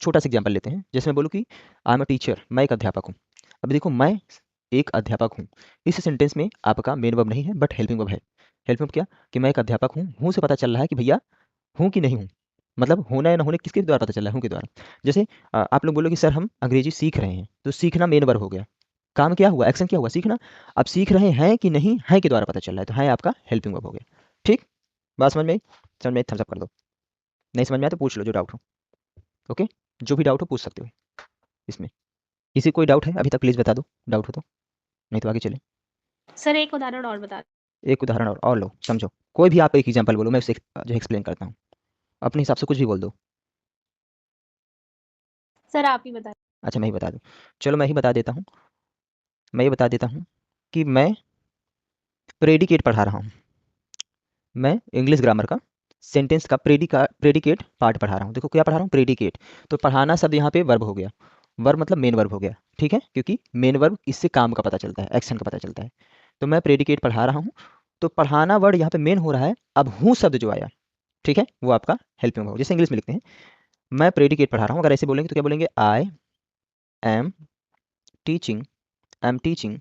छोटा सा एग्जाम्पल लेते हैं। जैसे मैं बोलूँ कि आई एम अ टीचर, मैं एक अध्यापक हूँ। अब देखो मैं एक अध्यापक हूँ, इस सेंटेंस में आपका मेन वर्ब नहीं है बट हेल्पिंग वर्ब है। हेल्पिंग वर्ब क्या? कि मैं एक अध्यापक हूँ से पता चल रहा है कि भैया हूँ कि नहीं हूँ, मतलब होना या ना होने किसके द्वारा पता चल रहा है? हूँ के द्वारा। जैसे आप लोग बोलो कि सर हम अंग्रेजी सीख रहे हैं, तो सीखना मेन वर्ब हो गया। काम क्या हुआ? एक्शन क्या हुआ? सीखना। अब सीख रहे हैं कि नहीं है के द्वारा पता चल रहा है, तो है आपका हेल्पिंग वर्ब हो गया। ठीक, बात समझ में आई? समझ में आई? थम्स अप कर दो। नहीं समझ में आया तो पूछ लो जो डाउट हो। ओके, जो भी डाउट हो पूछ सकते हो इसमें। किसी कोई डाउट है अभी तक? प्लीज़ बता दो डाउट हो तो, नहीं तो आगे चले। सर एक उदाहरण और बता। एक उदाहरण और लो, समझो। कोई भी आप एक एग्जाम्पल बोलो, मैं उसे जो एक्सप्लेन करता हूँ। अपने हिसाब से कुछ भी बोल दो। सर आप ही बता। अच्छा मैं ही बता दूँ, चलो मैं ही बता देता हूँ। मैं ये बता देता हूँ कि मैं प्रेडिकेट पढ़ा रहा हूँ। मैं इंग्लिश ग्रामर का सेंटेंस का प्रेडिकेट पार्ट पढ़ा रहा हूँ। देखो क्या पढ़ा रहा हूँ? प्रेडिकेट। तो पढ़ाना शब्द यहाँ पे वर्ब हो गया। वर्ब मतलब मेन वर्ब हो गया, ठीक है, क्योंकि मेन वर्ब इससे काम का पता चलता है, एक्शन का पता चलता है। तो मैं प्रेडिकेट पढ़ा रहा हूँ, तो पढ़ाना वर्ड यहाँ पे मेन हो रहा है। अब हूँ शब्द जो आया, ठीक है, वो आपका हेल्पिंग वर्ब। जैसे इंग्लिश में लिखते हैं, मैं प्रेडिकेट पढ़ा रहा हूँ, अगर ऐसे बोलेंगे तो क्या बोलेंगे? आई am teaching. I am teaching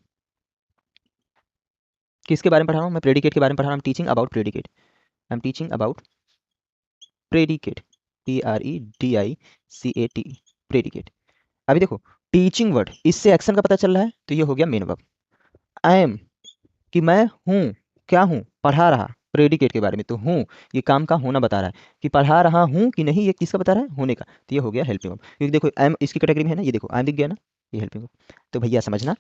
किसके बारे में पढ़ा रहा हूँ? मैं प्रेडिकेट के बारे में पढ़ा रहा हूँ। Teaching about predicate. I am teaching about predicate, PREDICAT, predicate. अभी देखो टीचिंग वर्ड, इससे एक्शन का पता चल रहा है, तो ये हो गया मेन वर्ब। आई एम कि मैं हूँ, क्या हूँ? पढ़ा रहा। प्रेडिकेट के बारे में तो हूँ, ये काम का होना बता रहा है, कि पढ़ा रहा हूँ कि नहीं, ये किसका बता रहा है? होने का। तो ये हो गया हेल्पिंग वर्ब, क्योंकि देखो आई एम इसकी कैटेगरी में है ना, ये देखो आई एम दिख गया ना, ये हेल्पिंग वर्ब। तो भैया समझना,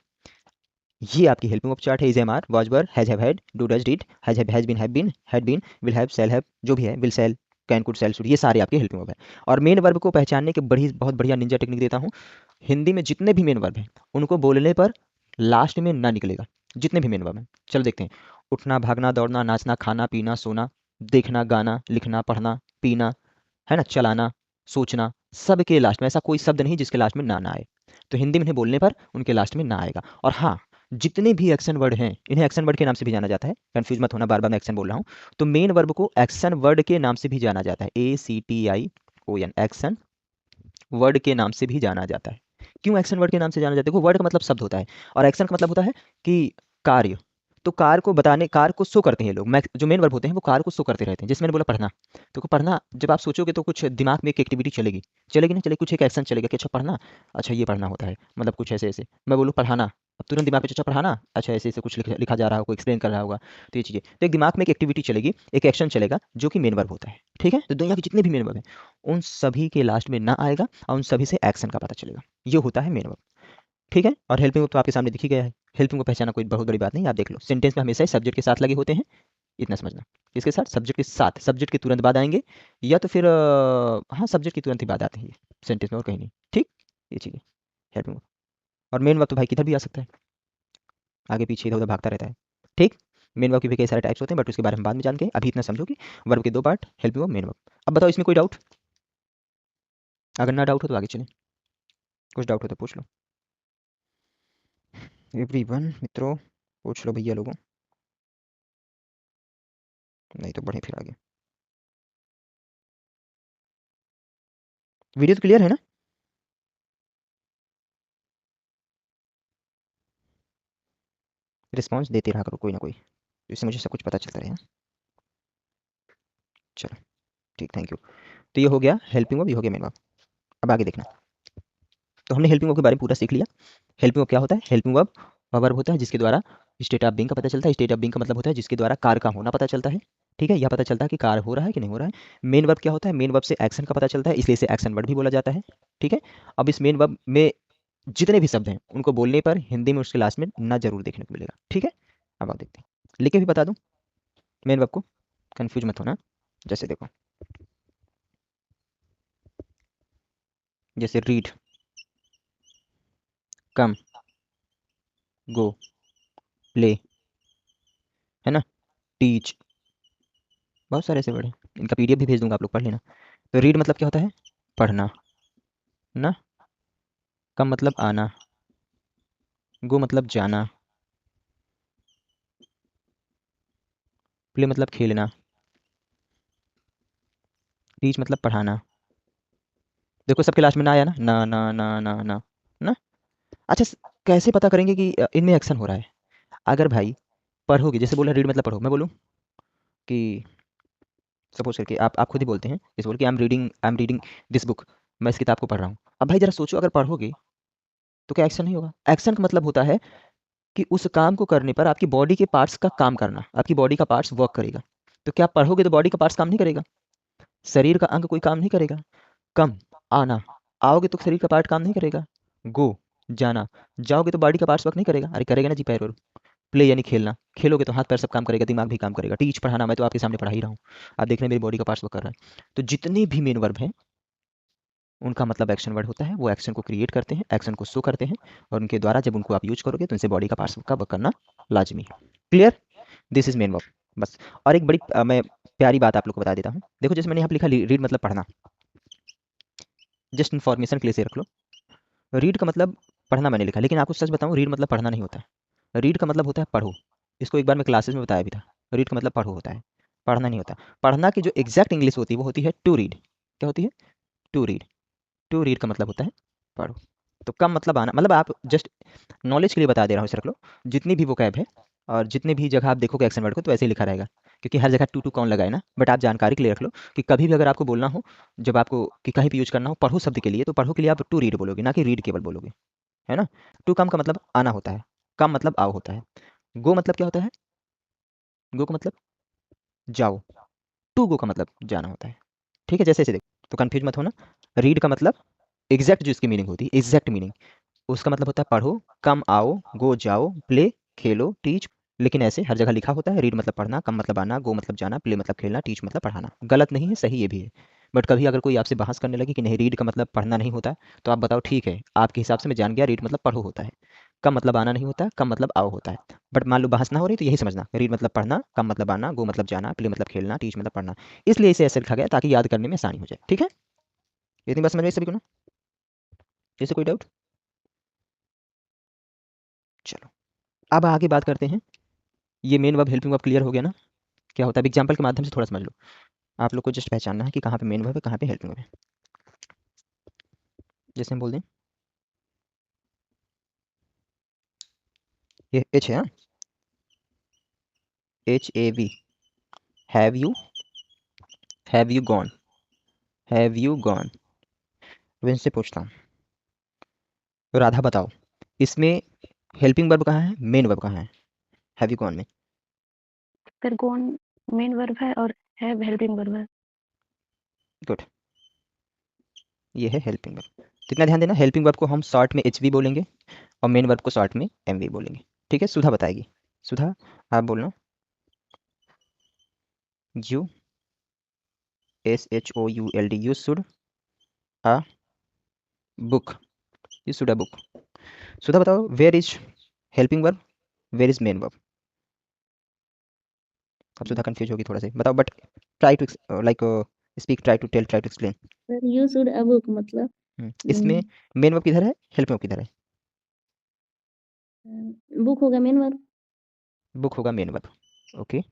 ये आपकी हेल्पिंग वर्ब चार्ट है। Is, am, are, was, were, has, have, had, do, does, did, has been, have been, had been, will have, shall have, जो भी है, will, shall, can, could, shall, should, ये सारे आपके हेल्पिंग वर्ब है। और main verb को पहचानने के बड़ी बहुत बढ़िया निंजा टेक्निक देता हूँ। हिंदी में जितने भी मेन वर्ब हैं उनको बोलने पर लास्ट में ना निकलेगा, जितने भी मेन वर्ब हैं। चलो देखते हैं। उठना, भागना, दौड़ना, नाचना, खाना, पीना, सोना, देखना, गाना, लिखना, पढ़ना, पीना, है ना, चलाना, सोचना, सबके लास्ट में ऐसा कोई शब्द नहीं जिसके लास्ट में ना ना आए। तो हिंदी में बोलने पर उनके लास्ट में ना आएगा। और हाँ, जितने भी एक्शन वर्ड हैं इन्हें एक्शन वर्ड के नाम से भी जाना जाता है, कंफ्यूज मत होना, बार बार मैं एक्शन बोल रहा हूँ। तो मेन वर्ब को एक्शन वर्ड के नाम से भी जाना जाता है, ACTION, एक्शन वर्ड के नाम से भी जाना जाता है। क्यों एक्शन वर्ड के नाम से जाना जाता है? देखो वर्ड का मतलब शब्द होता है और एक्शन का मतलब होता है कि कार्य। तो कार्य को बताने, कार्य को शो करते हैं लोग, जो मेन वर्ब होते हैं वो कार्य को शो करते रहते हैं। जैसे मैंने बोला पढ़ना, तो पढ़ना जब आप सोचोगे तो कुछ दिमाग में एक एक्टिविटी चलेगी, चलेगी ना चलेगी, कुछ एक एक्शन चलेगा कि अच्छा पढ़ना, अच्छा ये पढ़ना होता है, मतलब कुछ ऐसे ऐसे। मैं बोलूँ पढ़ाना, अब तुरंत दिमाग में अच्छा पढ़ाना, अच्छा ऐसे ऐसे कुछ लिखा जा रहा होगा, एक्सप्लेन कर रहा होगा, तो ये चीज़ें, तो एक दिमाग में एक एक्टिविटी चलेगी, एक एक्शन चलेगा जो कि मेन वर्ब होता है। ठीक है, तो दुनिया के जितने भी मेन वर्ब हैं उन सभी के लास्ट में ना आएगा और उन सभी से एक्शन का पता चलेगा, ये होता है मेन वर्ब। ठीक है, और हेल्पिंग वर्ब तो आपके सामने दिख ही गया है। हेल्पिंग को पहचाना कोई बहुत बड़ी बात नहीं, आप देख लो सेंटेंस में हमेशा ही सब्जेक्ट के साथ लगे होते हैं, इतना समझना। इसके साथ सब्जेक्ट के साथ, सब्जेक्ट के तुरंत बाद आएंगे, या तो फिर हाँ सब्जेक्ट के तुरंत ही बाद आते हैं ये सेंटेंस में, और कहीं नहीं। ठीक, ये चीज़ है हेल्पिंग वर्ब। और मेन वर्ब तो भाई किधर भी आ सकता है, आगे पीछे इधर उधर भागता रहता है। ठीक, मेन वर्ब के भी कई सारे टाइप्स होते हैं बट उसके बारे में बाद में जान के, अभी इतना समझो कि वर्ब के दो part, helping verb, main verb. अब बताओ इसमें कोई डाउट? अगर ना डाउट हो तो आगे चलें, कुछ डाउट हो तो पूछ लो। एवरीवन मित्रों पूछ लो भैया लोगों, नहीं तो बढ़े फिर आगे। वीडियो तो क्लियर है ना? रिस्पॉन्स देते रहा करो कोई ना कोई, इससे मुझे सब कुछ पता चलता रहे। चलो ठीक, थैंक यू। तो ये हो गया हेल्पिंग वर्ब, ये हो गया मेन वर्ब। अब आगे देखना, तो हमने हेल्पिंग वर्ब के बारे में पूरा सीख लिया। हेल्पिंग वर्ब क्या होता है? हेल्पिंग वर्ब वह वर्ब होता है जिसके द्वारा स्टेट ऑफ बीइंग का पता चलता है। स्टेट ऑफ बीइंग का मतलब होता है जिसके द्वारा कार्य का होना पता चलता है। ठीक है, यह पता चलता है कि कार्य हो रहा है कि नहीं हो रहा है। मेन वर्ब क्या होता है? मेन वर्ब से एक्शन का पता चलता है, इसलिए इसे एक्शन वर्ड भी बोला जाता है। ठीक है, अब इस मेन वर्ब में जितने भी शब्द हैं उनको बोलने पर हिंदी में उसके लास्ट में ना जरूर देखने को मिलेगा। ठीक है, अब आप देखते हैं, लिख के भी बता दूं मेन वर्ब को, कंफ्यूज मत होना। जैसे देखो, जैसे रीड, कम, गो, प्ले, है ना, टीच, बहुत सारे ऐसे वर्ड हैं, इनका PDF भी भेज दूंगा, आप लोग पढ़ लेना। तो रीड मतलब क्या होता है? पढ़ना ना, कम मतलब आना, गो मतलब जाना, प्ले मतलब खेलना, टीच मतलब पढ़ाना। देखो सबके लास्ट में ना आया ना, ना ना ना ना ना ना। अच्छा कैसे पता करेंगे कि इनमें एक्शन हो रहा है? अगर भाई पढ़ोगे, जैसे बोला रीड मतलब पढ़ो, मैं बोलूँ कि सपोज करके आप खुद ही बोलते हैं, जैसे बोल कि I am reading this book, मैं इस किताब को पढ़ रहा हूँ। अब भाई जरा सोचो, अगर पढ़ोगे तो क्या एक्शन नहीं होगा? एक्शन का मतलब होता है कि उस काम को करने पर आपकी बॉडी के पार्ट्स का काम करना, आपकी बॉडी का पार्ट्स वर्क करेगा। तो क्या पढ़ोगे तो बॉडी का पार्ट्स काम नहीं करेगा? शरीर का अंग कोई काम नहीं करेगा? कम, आना, आओगे तो शरीर का पार्ट काम नहीं करेगा। गो, जाना, जाओगे तो बॉडी का पार्ट्स वर्क नहीं करेगा? अरे करेगा ना जी, पैर और। प्ले यानी खेलना, खेलोगे तो हाथ पैर सब काम करेगा, दिमाग भी काम करेगा। टीच, पढ़ाना, मैं तो आपके सामने पढ़ा ही रहा हूँ, आप देख रहे हैं मेरी बॉडी का पार्ट्स वर्क कर रहा है। तो जितने भी मेन वर्ब हैं उनका मतलब एक्शन वर्ड होता है, वो एक्शन को क्रिएट करते हैं, एक्शन को शो करते हैं, और उनके द्वारा जब उनको आप यूज करोगे तो उनसे बॉडी का पार्ट्स का वर्क करना लाजमी है। Clear? This is main verb, बस। और एक बड़ी मैं प्यारी बात आप लोग को बता देता हूँ। देखो जैसे मैंने यहाँ पे लिखा रीड मतलब पढ़ना, जस्ट इन्फॉर्मेशन के लिए से रख लो। रीड का मतलब पढ़ना मैंने लिखा, लेकिन आपको सच बताऊँ रीड मतलब पढ़ना नहीं होता है। रीड का मतलब होता है पढ़ो, इसको एक बार मैं क्लासेस में बताया भी था। रीड का मतलब पढ़ो होता है, पढ़ना नहीं होता। पढ़ना की जो एग्जैक्ट इंग्लिश होती है वो होती है टू रीड। क्या होती है? To read. टू रीड का मतलब होता है पढ़ो। तो कम मतलब आना, मतलब आप जस्ट नॉलेज के लिए बता दे रहा हूँ, इसे रख लो। जितनी भी वो कैब है और जितने भी जगह आप देखोगे एक्शन वर्ड को तो ऐसे ही लिखा रहेगा, क्योंकि हर जगह टू टू कौन लगाए ना। बट आप जानकारी के लिए रख लो कि कभी भी अगर आपको बोलना हो, जब आपको कि कहीं भी यूज करना हो पढ़ो शब्द के लिए, तो पढ़ो के लिए आप टू रीड बोलोगे, ना कि रीड केवल बोलोगे, है ना। टू कम का मतलब आना होता है, कम मतलब आओ होता है। गो मतलब क्या होता है? गो का मतलब जाओ, टू गो का मतलब जाना होता है। ठीक है, जैसे ऐसे देखो तो कंफ्यूज मत होना। रीड का मतलब एग्जैक्ट जो इसकी मीनिंग होती है, एग्जैक्ट मीनिंग उसका मतलब होता है पढ़ो, कम आओ, गो जाओ, प्ले खेलो, टीच। लेकिन ऐसे हर जगह लिखा होता है रीड मतलब पढ़ना, कम मतलब आना, गो मतलब जाना, प्ले मतलब खेलना, टीच मतलब पढ़ाना। गलत नहीं है, सही ये भी है। बट कभी अगर कोई आपसे बहस करने लगे कि नहीं रीड का मतलब पढ़ना नहीं होता, तो आप बताओ ठीक है, आपके हिसाब से मैं जान गया रीड मतलब पढ़ो होता है, कम मतलब आना नहीं होता, कम मतलब आओ होता है। बट मान लो बहस ना हो रही तो यही समझना रीड मतलब पढ़ना, कम मतलब आना, गो मतलब जाना, प्ले मतलब खेलना, टीच मतलब पढ़ना। इसलिए इसे ऐसे लिखा गया ताकि याद करने में आसानी हो जाए। ठीक है, इतनी बात समझ में आई सभी को ना? जैसे कोई डाउट? चलो अब आगे बात करते हैं, ये main verb helping verb clear हो गया ना, क्या होता है एग्जाम्पल के माध्यम से थोड़ा समझ लो। आप लोग को जस्ट पहचानना है कि कहाँ पे मेन वर्ब है, कहाँ पे हेल्पिंग वर्ब है। जैसे हम बोल दें ये एच है, HAV, have you gone, have you gone. अब इनसे पूछता हूँ, राधा बताओ, इसमें हेल्पिंग वर्ब कहाँ है, मेन वर्ब कहाँ है हैव यू गॉन में? सर गोन मेन वर्ब है और हैव हेल्पिंग वर्ब है। गुड, ये है हेल्पिंग वर्ब। कितना ध्यान देना, हेल्पिंग वर्ब को हम शॉर्ट में HV बोलेंगे और मेन वर्ब को शॉर्ट में MV बोलेंगे। ठीक है, सुधा बताएगी। सुधा आप बोलना, you SHOULD, you should a book, you should a book. Sudha बताओ, where is helping verb, where is main verb? अब सुधा कंफ्यूज होगी थोड़ा सा, बताओ but try to like speak, try to tell, try to explain. Sir you should a book मतलब इसमें main verb किधर है, हेल्पिंग वर्ब किधर है? बुक होगा मेन वर्ब। बुक होगा मेन वर्ब। ओके,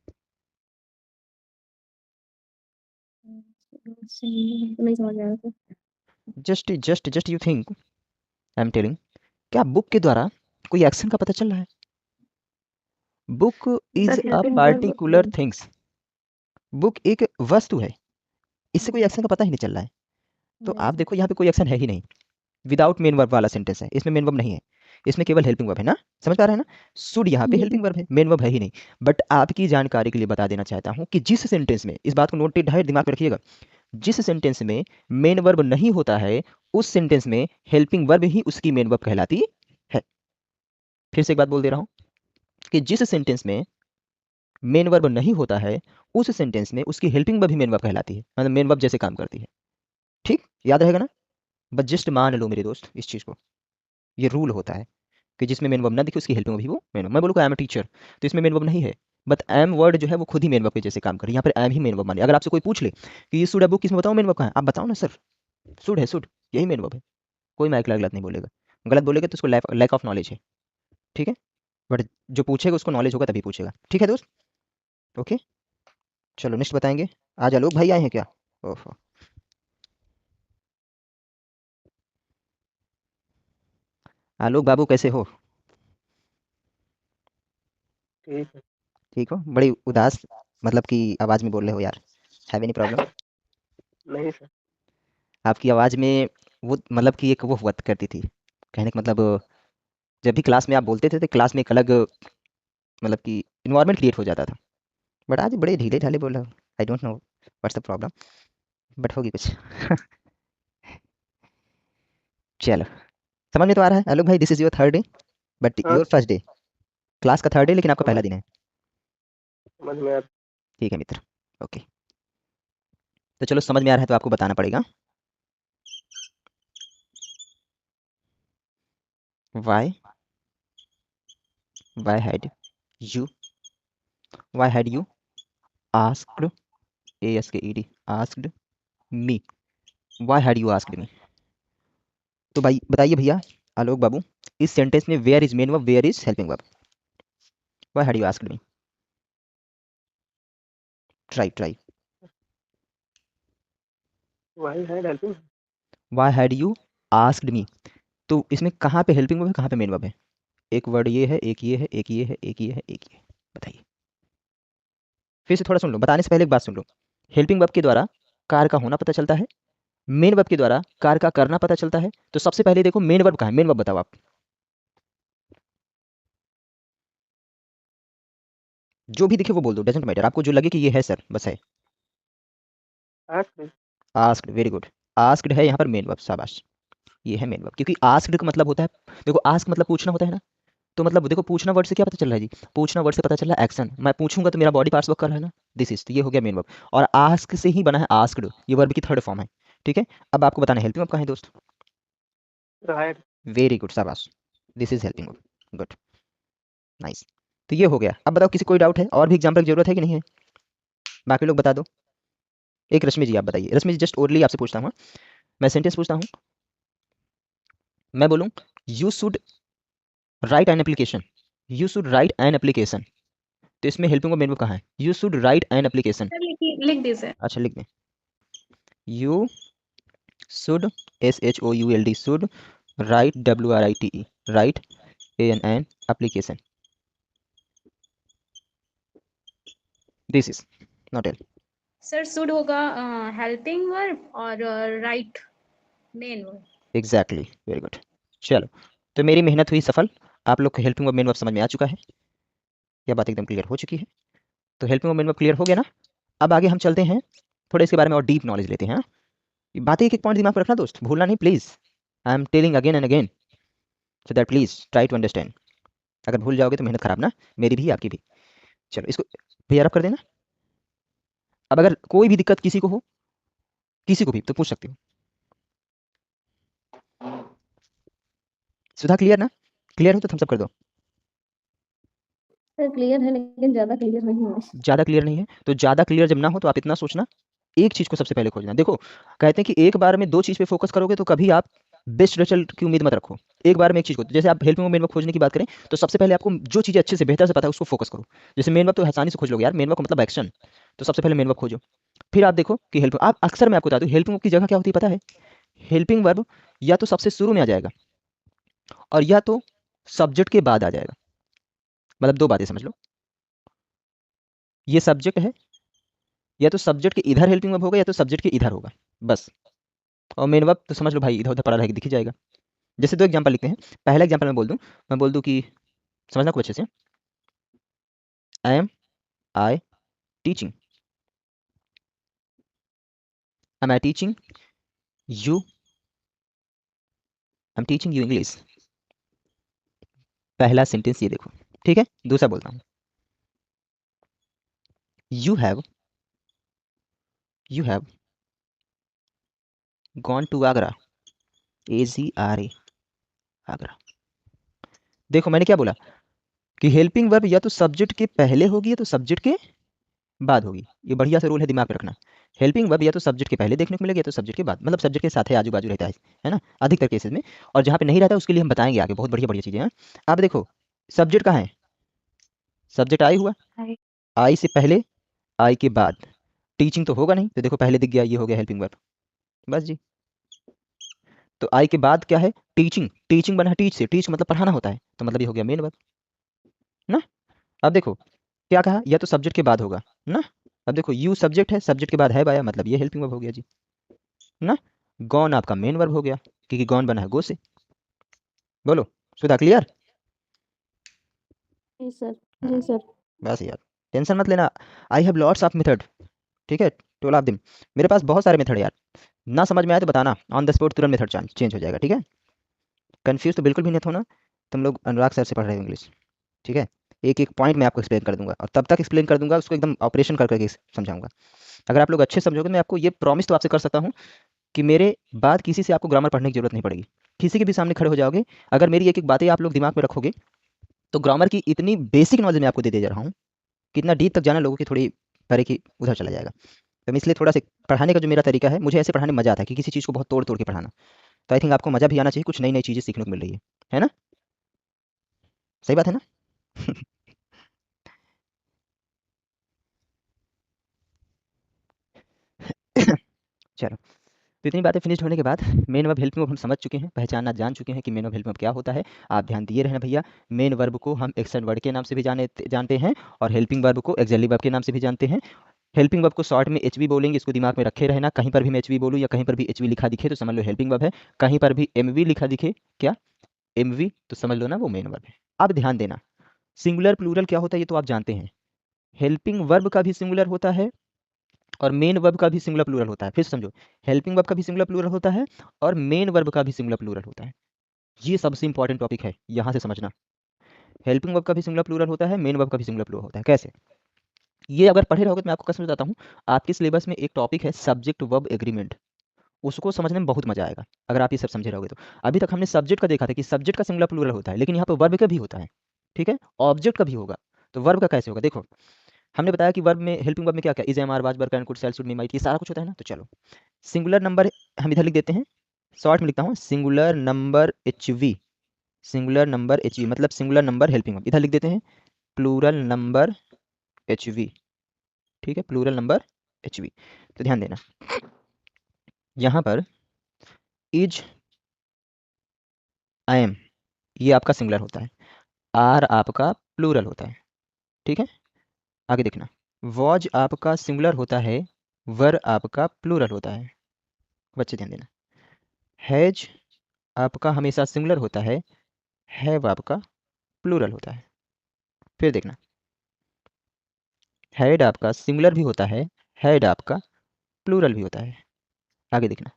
नहीं समझ आया sir. Just you think, I am telling, क्या बुक के द्वारा कोई एक्शन का पता चल रहा है? Book is sir a helping particular verb things, book एक वस्तु है, इससे कोई एक्शन का पता ही नहीं चल रहा है। तो नहीं आप सर। देखो यहाँ पे कोई एक्शन है ही नहीं, विदाउट मेन वर्ब वाला सेंटेंस है, इसमें मेन वर्ब नहीं है, इसमें केवल हेल्पिंग वर्ब है ना, समझ पा रहे हैं ना? शुड यहाँ पे जी सर। हेल्पिंग वर्ब है, मेन वर्ब है ही नहीं। बट आपकी जानकारी के लिए बता देना चाहता हूँ कि जिस सेंटेंस में, इस बात को नोटेड है, दिमाग में रखिएगा, जिस सेंटेंस में मेन वर्ब नहीं होता है, उस सेंटेंस में हेल्पिंग वर्ब ही उसकी मेन वर्ब कहलाती है। फिर से एक बात बोल दे रहा हूँ कि जिस सेंटेंस में मेन वर्ब नहीं होता है, उस सेंटेंस में उसकी हेल्पिंग वर्ब ही मेन वर्ब कहलाती है, मतलब मेन वर्ब जैसे काम करती है। ठीक, याद रहेगा ना? बस जस्ट मान लो मेरे दोस्त इस चीज़ को, ये रूल होता है कि जिसमें मेन वर्ब ना दिखे उसकी हेल्पिंग वर्ब भी वो मेन वर्ब। मैं बोलूँ आई एम अ टीचर, तो इसमें मेन वर्ब नहीं है, बट एम वर्ड जो है वो खुद ही मेन वर्ब के जैसे काम करे, यहाँ पर एम ही मेन वर्ब माने। अगर आपसे कोई पूछ ले कि ये शुड है बुक, किसमें बताओ मेन वर्ब कहाँ है, आप बताओ ना सर, शुड है, शुड यही मेन वर्ब है। कोई माइक गलत नहीं बोलेगा, गलत बोलेगा तो उसको लैक ऑफ नॉलेज है। ठीक है, बट जो पूछेगा उसको नॉलेज होगा तभी पूछेगा। ठीक है दोस्त, ओके, चलो नेक्स्ट बताएंगे। आज आलोक भाई आए हैं क्या? ओहो, आलोक बाबू कैसे हो? ठीक है। ठीक हो? बड़ी उदास मतलब कि आवाज़ में बोल रहे हो यार, हैव एनी प्रॉब्लम? नहीं सर। आपकी आवाज़ में वो मतलब कि एक वो हुआ करती थी, कहने का मतलब जब भी क्लास में आप बोलते थे तो क्लास में एक अलग मतलब कि इन्वायरमेंट क्रिएट हो जाता था, बट आज बड़े ढीले ढाले बोल रहे हो। I don't know what's the problem, but होगी कुछ। चलो, समझ में तो आ रहा है आलोक भाई, this is your third day, but हाँ योर फर्स्ट डे, क्लास का थर्ड डे लेकिन आपका समझ पहला दिन है। समझ में आता। ठीक है मित्र, ओके। तो चलो, समझ में आ रहा है तो आपको बताना पड़ेगा, why why had you why had you asked, ASKED, asked me, why had you asked me? तो भाई बताइए भैया आलोक बाबू, इस सेंटेंस में where is main verb, where is helping verb? Why had you asked me? Try try, वही है helping. Why had you asked me? तो इसमें कहाँ पे हेल्पिंग वर्ब है, कहाँ पे मेन वर्ब है? एक वर्ड ये है, एक ये है, एक ये है, एक ये है, एक ये है, बताइए। फिर से थोड़ा सुन लो, बताने से पहले एक बात सुन लो। हेल्पिंग वर्ब के द्वारा कार का होना पता चलता है, मेन वर्ब के द्वारा कार का करना पता चलता है। तो सबसे पहले देखो मेन वर्ब कहाँ है, मेन वर्ब बताओ आप, जो भी दिखे वो बोल दो, डजेंट मैटर, आपको जो लगे कि ये है सर, बस है। Asked. Asked, very good, asked है यहाँ पर मेन वर्ब, शाबाश, ये है मेन वर्ब, क्योंकि आस्क्ड का मतलब होता है, देखो आस्क मतलब पूछना होता है ना, तो मतलब देखो पूछना वर्ड से क्या पता चल रहा है जी, पूछना वर्ड से पता चल रहा है एक्शन, मैं पूछूंगा तो मेरा बॉडी पार्ट्स वर्क कर रहा है ना, दिस इज, तो ये हो गया मेन वर्ब। और आस्क से ही बना है आस्क्ड, ये वर्ब की थर्ड फॉर्म है। ठीक है, अब आपको बताना है हेल्पिंग वर्ब कहाँ है दोस्त। राइट। वेरी गुड, शाबाश, this is helping verb, good, nice. तो ये हो गया। अब बताओ किसी कोई डाउट है, और भी एग्जाम्पल की जरूरत है कि नहीं है? बाकी लोग बता दो। एक रश्मि जी आप बताइए, रश्मि जी जस्ट ओरली आपसे पूछता हूँ, मैं सेंटेंस पूछता हूँ, मैं बोलूँ you should write an application, you should write an application, तो इसमें हेल्पिंग वर्ब मेन वर्ब कहाँ है? You should write an application. Sir लिख दीजिए। अच्छा लिख दें, you should SHOULD should write WRITE right an application, this is naught L. Sir should होगा हेल्पिंग वर्ब और right main verb. Exactly, very good. चलो, तो मेरी मेहनत हुई सफल, आप लोग को हेल्पिंग वर्ब मेन वर्ब समझ में आ चुका है, यह बात एकदम क्लियर हो चुकी है। तो helping verb main verb clear हो गया ना? अब आगे हम चलते हैं, थोड़े इसके बारे में और डीप नॉलेज लेते हैं। हाँ? ये बातें एक एक पॉइंट दिमाग में रखना दोस्त, भूलना नहीं please. I am telling again and again, so that please try to understand. अगर भूल जाओगे तो मेहनत खराब ना, मेरी भी आपकी भी। चलो इसको क्लियर अप कर देना। अब अगर कोई भी दिक्कत किसी को हो, किसी को भी, तो पूछ सकते हो। सुधा क्लियर ना? क्लियर हो तो थम्स अप कर दो। सर क्लियर है लेकिन ज़्यादा क्लियर नहीं है। ज़्यादा क्लियर नहीं है, तो ज़्यादा क्लियर जब ना हो तो आप इतना सोचना, एक चीज़ को सबसे पहले खोजना। देखो, कहते हैं कि एक बार में दो चीज़ पे फोकस करोगे तो कभी आप बेस्ट रिजल्ट की उम्मीद मत रखो। एक बार में एक चीज़ को, जैसे आप हेल्पिंग वर्ब मेन वर्ब खोजने की बात करें तो सबसे पहले आपको जो चीज़ें अच्छे से बेहतर से पता है उसको फोकस करो। जैसे मेन वर्ब तो आसानी से खोज लोगे यार, मेन वर्ब का मतलब एक्शन, तो सबसे पहले मेन वर्ब खोजो। फिर आप देखो कि हेल्प, आप अक्सर मैं आपको बता दूं हेल्पिंग वर्ब की जगह क्या होती है पता है? हेल्पिंग वर्ब या तो सबसे शुरू में आ जाएगा और या तो सब्जेक्ट के बाद आ जाएगा। मतलब दो बातें समझ लो, ये सब्जेक्ट है, या तो सब्जेक्ट के इधर हेल्पिंग वर्ब होगा या तो सब्जेक्ट के इधर होगा, बस। और मेन वर्ब तो समझ लो भाई, इधर उधर पड़ा रहेगा, दिख ही जाएगा। जैसे दो एग्जांपल लिखते हैं, पहला एग्जांपल मैं बोल दूं कि समझना खूब अच्छे से, I teaching, am I teaching you, I am teaching you English. पहला सेंटेंस ये देखो, ठीक है। दूसरा बोलता हूँ, you have gone to Agra, AGRA, Agra. देखो मैंने क्या बोला कि हेल्पिंग वर्ब या तो सब्जेक्ट के पहले होगी या तो सब्जेक्ट के बाद होगी। ये बढ़िया से रूल है, दिमाग में रखना। हेल्पिंग वर्ब या तो सब्जेक्ट के पहले देखने को मिलेगा या तो सब्जेक्ट के बाद, मतलब सब्जेक्ट के साथ है, आजू बाजू रहता है ना, अधिकतर केसेस में। और जहाँ पे नहीं रहता उसके लिए हम बताएंगे आगे, बहुत बढ़िया बढ़िया चीजें हैं। आप देखो सब्जेक्ट कहाँ है? सब्जेक्ट आई हुआ, आई आई से पहले, आई के बाद। टीचिंग तो होगा नहीं, तो देखो पहले दिख गया, ये हो गया हेल्पिंग वर्ब, बस जी। तो आई के बाद क्या है? टीचिंग, टीचिंग बना है टीच से, टीच मतलब पढ़ाना होता है, तो मतलब ये हो गया मेन वर्ब ना। अब देखो क्या कहा, या तो सब्जेक्ट के बाद होगा ना। अब देखो यू सब्जेक्ट है, सब्जेक्ट के बाद है आया, मतलब ये हेल्पिंग वर्ब हो गया जी ना। गॉन आपका मेन वर्ब हो गया, क्योंकि गॉन बना है गो से। बोलो सुधा, क्लियर? जी सर। जी सर। बस यार, टेंशन मत लेना, I have lots of method, ठीक है, 12 ऑफ देम। मेरे पास बहुत सारे मेथड यार, ना समझ में आए तो बताना, ऑन द स्पॉट तुरंत मेथड चेंज हो जाएगा, ठीक है। कंफ्यूज तो बिल्कुल भी नहीं होना, तुम लोग अनुराग सर से पढ़ रहे हो इंग्लिश, ठीक है। एक एक पॉइंट मैं आपको एक्सप्लेन कर दूंगा, और तब तक एक्सप्लेन कर दूंगा उसको एकदम ऑपरेशन कर करके समझाऊंगा। अगर आप लोग अच्छे समझोगे, मैं आपको ये प्रॉमिस तो आपसे कर सकता हूँ कि मेरे बाद किसी से आपको ग्रामर पढ़ने की जरूरत नहीं पड़ेगी। किसी के भी सामने खड़े हो जाओगे, अगर मेरी एक एक बातें आप लोग दिमाग में रखोगे, तो ग्रामर की इतनी बेसिक नॉलेज मैं आपको दे रहा हूँ, कितना डीप तक जाना लोगों की थोड़ी परे की उधर चला जाएगा। तो मैं इसलिए थोड़ा सा पढ़ाने का जो मेरा तरीका है, मुझे ऐसे पढ़ाने में मजा आता है कि किसी चीज़ को बहुत तोड़ तोड़ के पढ़ाना। तो आई थिंक आपको मजा भी आना चाहिए, कुछ नई नई चीज़ें सीखने को मिल रही है ना? सही बात है ना? चलो, तो इतनी बातें फिनिश होने के बाद मेन वर्ब हेल्पिंग वर्ब हम समझ चुके हैं, पहचानना जान चुके हैं कि मेन वर्ब हेल्पिंग वर्ब क्या होता है। आप ध्यान दिए रहना भैया, मेन वर्ब को हम एक्शन वर्ड के नाम से भी जानते हैं, और हेल्पिंग वर्ब को एक्सिलरी वर्ब के नाम से भी जानते हैं। हेल्पिंग वर्ब को शॉर्ट में HV बोलेंगे, इसको दिमाग में रखे रहना। कहीं पर भी मैं HV बोलूँ या कहीं पर भी HV लिखा दिखे तो समझ लो हेल्पिंग वर्ब है, कहीं पर भी MV लिखा दिखे, क्या MV, तो समझ लो ना वो मेन वर्ब है। अब ध्यान देना, सिंगुलर प्लूरल क्या होता है ये तो आप जानते हैं। हेल्पिंग वर्ब का भी सिंगुलर होता है और मेन वर्ब का भी सिंगुलर प्लूरल होता है। फिर समझो, हेल्पिंग वर्ब का भी सिंगुलर प्लूरल होता है और मेन वर्ब का भी सिंगुलर प्लूरल होता है। ये सबसे इंपॉर्टेंट टॉपिक है, यहाँ से समझना। हेल्पिंग वर्ब का भी सिंगुलर प्लूरल होता है, मेन वर्ब का भी सिंगुलर प्लूरल होता है। कैसे? ये अगर पढ़े रहोगे तो मैं आपको कसम बताता हूँ, आपके सिलेबस में एक टॉपिक है सब्जेक्ट वर्ब एग्रीमेंट, उसको समझने में बहुत मजा आएगा अगर आप ये सब समझे रहोगे तो। अभी तक हमने सब्जेक्ट का देखा था कि सब्जेक्ट का सिंगुलर प्लूरल होता है, लेकिन यहाँ पर वर्ब का भी होता है, ठीक है, ऑब्जेक्ट का भी होगा। तो वर्ब का कैसे होगा? देखो, हमने बताया कि वर्ब में, हेल्पिंग वर्ब में क्या क्या, is, am, are, was, were, can, could, shall, should, may, might, ये सारा कुछ होता है ना। तो चलो, सिंगुलर नंबर हम इधर लिख देते हैं, शॉर्ट में लिखता हूँ, singular number HV singular number H we, मतलब सिंगुलर नंबर हेल्पिंग वर्ब। इधर लिख देते हैं प्लूरल नंबर एच वी, ठीक है, प्लूरल नंबर एच वी। तो ध्यान देना यहाँ पर इज, आई एम, ये आपका सिंगुलर होता है, आर आपका प्लूरल होता है, ठीक है। आगे देखना, वॉज आपका सिंगुलर होता है, वर आपका प्लूरल होता है, बच्चे ध्यान देना। हैज आपका हमेशा सिंगुलर होता है, हैव आपका प्लूरल होता है। फिर देखना, हैड आपका सिंगुलर भी होता है, हैड आपका प्लूरल भी होता है। आगे देखना,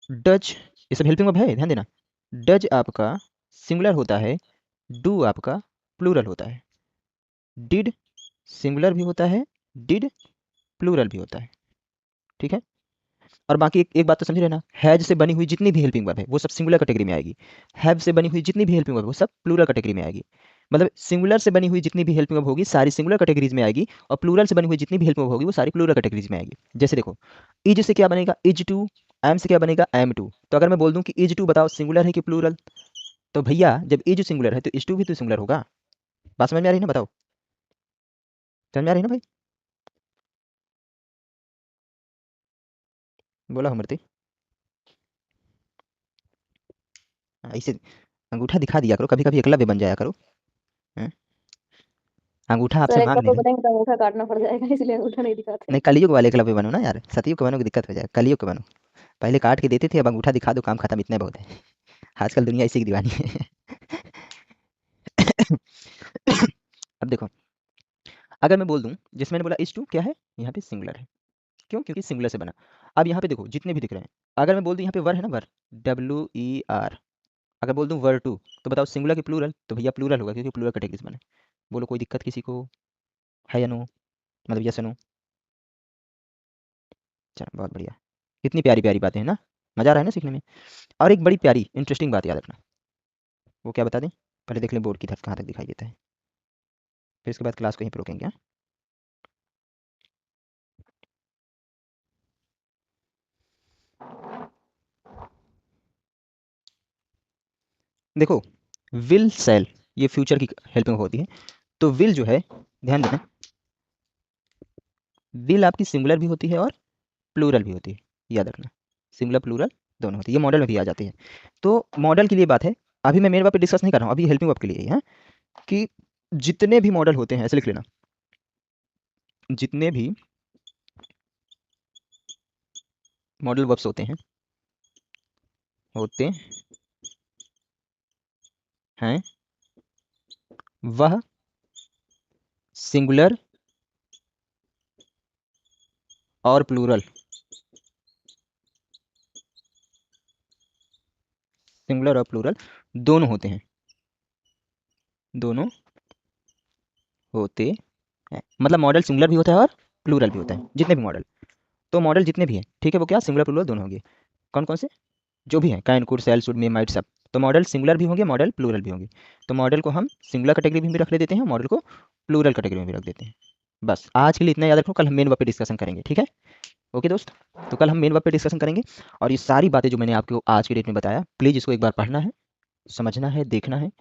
डज, ये सब हेल्पिंग वर्ब है, ध्यान देना। डज आपका सिंगुलर होता है, डू आपका प्लूरल होता है। डिड सिंगुलर भी होता है, डिड प्लूरल भी होता है, ठीक है। और बाकी एक बात तो समझ लेना, हैज से बनी हुई जितनी भी हेल्पिंग वर्ब है वो सब सिंगुलर कैटेगरी में आएगी, हैव से बनी हुई जितनी भी हेल्पिंग वर्ब वो सब प्लूरल कैटेगरी में आएगी। मतलब सिंगुलर से बनी हुई जितनी भी हेल्पिंग वर्ब होगी सारी सिंगुलर कैटेगरीज में आएगी, और प्लूरल से बनी हुई जितनी भी हेल्पिंग वर्ब होगी वो सारी प्लूरल कैटेगरीज में आएगी। जैसे देखो, इज से क्या बनेगा, इज टू, एम से क्या बनेगा, एम टू। तो अगर मैं बोल दूं कि इज टू बताओ सिंगुलर है कि प्लूरल, तो भैया जब इज सिंगुलर है तो इज टू भी तो सिंगुलर होगा। बात समझ में आ रही है ना, बताओ, समझ में आ रही है ना भाई? बोला हमरती, ऐसे अंगूठा दिखा दिया करो, कभी कभी एकलव्य बन जाया करो, हैं? अंगूठा आपसे सर एक मांग बार लेंगे। बनेंगे तो अंगूठा काटना पड़ जाएगा, इसलिए अंगूठा नहीं दिखाते। नहीं, कलयुग वाले एकलव्य बनो ना यार, सतयुग के बनो की दिक्कत हो जाए, कलयुग के बनो। पहले काट के देते थे, अब अंगूठा दिखा दो, काम खत्म, इतने बहुत है। आजकल दुनिया इसी की दीवानी है। अब देखो, अगर मैं बोल दूं, जिसमें मैंने बोला इज टू क्या है, यहाँ पे सिंगुलर है, क्यों, क्योंकि सिंगुलर से बना। अब यहाँ पे देखो जितने भी दिख रहे हैं, अगर मैं बोल दूं यहाँ पे वर है ना, वर, डब्ल्यू ई आर, अगर बोल दूं वर टू, तो बताओ सिंगुलर की प्लूरल, तो भैया प्लूरल होगा क्योंकि प्लूरल कैटेगरीज बने। बोलो कोई दिक्कत किसी को है या नो, मतलब यस या नो? चलो बहुत बढ़िया, कितनी प्यारी प्यारी बातें हैं ना, मजा आ रहा है ना सीखने में। और एक बड़ी प्यारी इंटरेस्टिंग बात याद रखना, वो क्या बता दें, पहले देख लें बोर्ड की तरफ कहाँ तक दिखाई देता है, फिर इसके बाद क्लास को यहीं पर रोकेंगे, हाँ? देखो, विल सेल ये फ्यूचर की हेल्पिंग होती है, तो विल जो है, ध्यान देना, विल आपकी सिंगुलर भी होती है और प्लूरल भी होती है, याद रखना, सिंगुलर प्लूरल दोनों होती है, ये मॉडल में भी आ जाती है। तो मॉडल के लिए बात है, अभी मैं मेन वर्ब पे डिस्कस नहीं कर रहा हूँ, अभी हेल्पिंग वर्ब के लिए है कि जितने भी मॉडल होते हैं, ऐसे लिख लेना, जितने भी मॉडल वर्ब्स होते हैं वह सिंगुलर और प्लूरल, सिंगुलर और प्लूरल दोनों होते हैं, दोनों होते हैं, मतलब मॉडल सिंगुलर भी होता है और प्लूरल भी होता है, जितने भी मॉडल, तो मॉडल जितने भी हैं, ठीक है, वो क्या सिंगुलर प्लूरल दोनों होंगे। कौन कौन से, जो भी हैं, can could shall should may might सब, तो मॉडल सिंगुलर भी होंगे, मॉडल प्लूरल भी होंगे। तो मॉडल को हम सिंगुलर कैटेगरी में भी रख देते हैं, मॉडल को प्लूरल कैटेगरी में भी रख देते हैं। बस आज के लिए इतना याद रखो, कल हम मेन वर्ब पे डिस्कशन करेंगे, ठीक है। ओके दोस्त, तो कल हम मेन वर्ब पे डिस्कशन करेंगे, और ये सारी बातें जो मैंने आपको आज की डेट में बताया, प्लीज़ इसको एक बार पढ़ना है, समझना है, देखना है।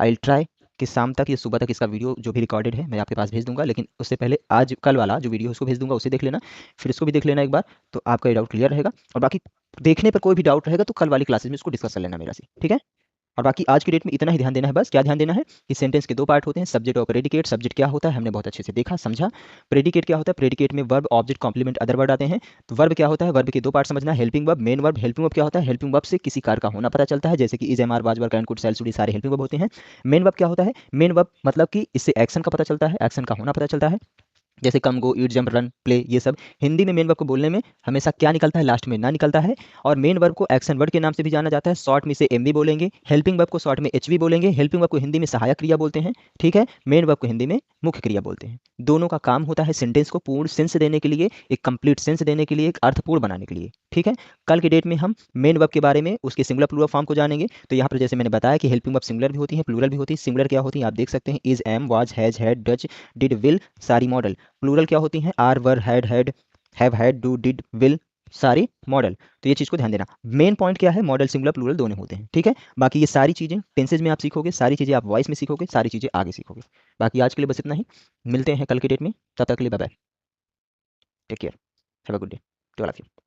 आई विल ट्राई कि शाम तक या सुबह तक इसका वीडियो जो भी रिकॉर्डेड है मैं आपके पास भेज दूंगा, लेकिन उससे पहले आज कल वाला जो वीडियो उसको भेज दूंगा, उसे देख लेना, फिर इसको भी देख लेना एक बार, तो आपका ये डाउट क्लियर रहेगा। और बाकी देखने पर कोई भी डाउट रहेगा तो कल वाली क्लासेस में इसको डिस्कस कर लेना मेरा से, ठीक है। और बाकी आज की डेट में इतना ही ध्यान देना है, बस क्या ध्यान देना है कि सेंटेंस के दो पार्ट होते हैं, सब्जेक्ट और प्रेडिकेट। सब्जेक्ट क्या होता है हमने बहुत अच्छे से देखा समझा, प्रेडिकेट क्या होता है, प्रेडिकेट में verb, object, complement, other word आते हैं। तो वर्ब क्या होता है, वर्ब के दो पार्ट समझना, helping verb, main verb. Helping verb क्या होता है, हेल्पिंग वर्ब से किसी कार्य का होना पता चलता है, जैसे कि is, am, are, was, were, can, could, shall, should, ये सारे हेल्पिंग वर्ब होते हैं। मेन वर्ब क्या होता है, मेन वर्ब मतलब कि इससे एक्शन का पता चलता है, एक्शन का होना पता चलता है, जैसे कम, गो, ईट, जंप, रन, प्ले, ये सब। हिंदी में मेन वर्ब को बोलने में हमेशा क्या निकलता है, लास्ट में ना निकलता है। और मेन वर्ब को एक्शन वर्ड के नाम से भी जाना जाता है, शॉर्ट में इसे एमवी बोलेंगे। हेल्पिंग वर्ब को शॉर्ट में एचवी बोलेंगे। हेल्पिंग वर्ब को हिंदी में सहायक क्रिया बोलते हैं, ठीक है। मेन वर्ब को हिंदी में मुख्य क्रिया बोलते हैं। दोनों का काम होता है सेंटेंस को पूर्ण सेंस देने के लिए, एक कंप्लीट सेंस देने के लिए, एक अर्थपूर्ण बनाने के लिए, ठीक है। कल की डेट में हम मेन वर्ब के बारे में, उसके सिंगुलर प्लूरल फॉर्म को जानेंगे। तो यहाँ पर जैसे मैंने बताया कि हेल्पिंग वर्ब सिंगुलर भी होती है, प्लूरल भी होती है। सिंगुलर क्या होती है आप देख सकते हैं, is, am, was, has, had, does, did, will, सारी मॉडल। प्लूरल क्या होती हैं, are, were, had, have, had, do, did, will, सारी मॉडल। तो ये चीज़ को ध्यान देना। मेन पॉइंट क्या है, मॉडल सिंगुलर प्लूरल दोनों होते हैं, ठीक है। बाकी ये सारी चीज़ें टेंसेज में आप सीखोगे, सारी चीज़ें आप वॉइस में सीखोगे, सारी चीज़ें आगे सीखोगे। बाकी आज के लिए बस इतना ही, मिलते हैं कल की डेट में, तब तक के लिए bye bye, take care, have a good day to all of you.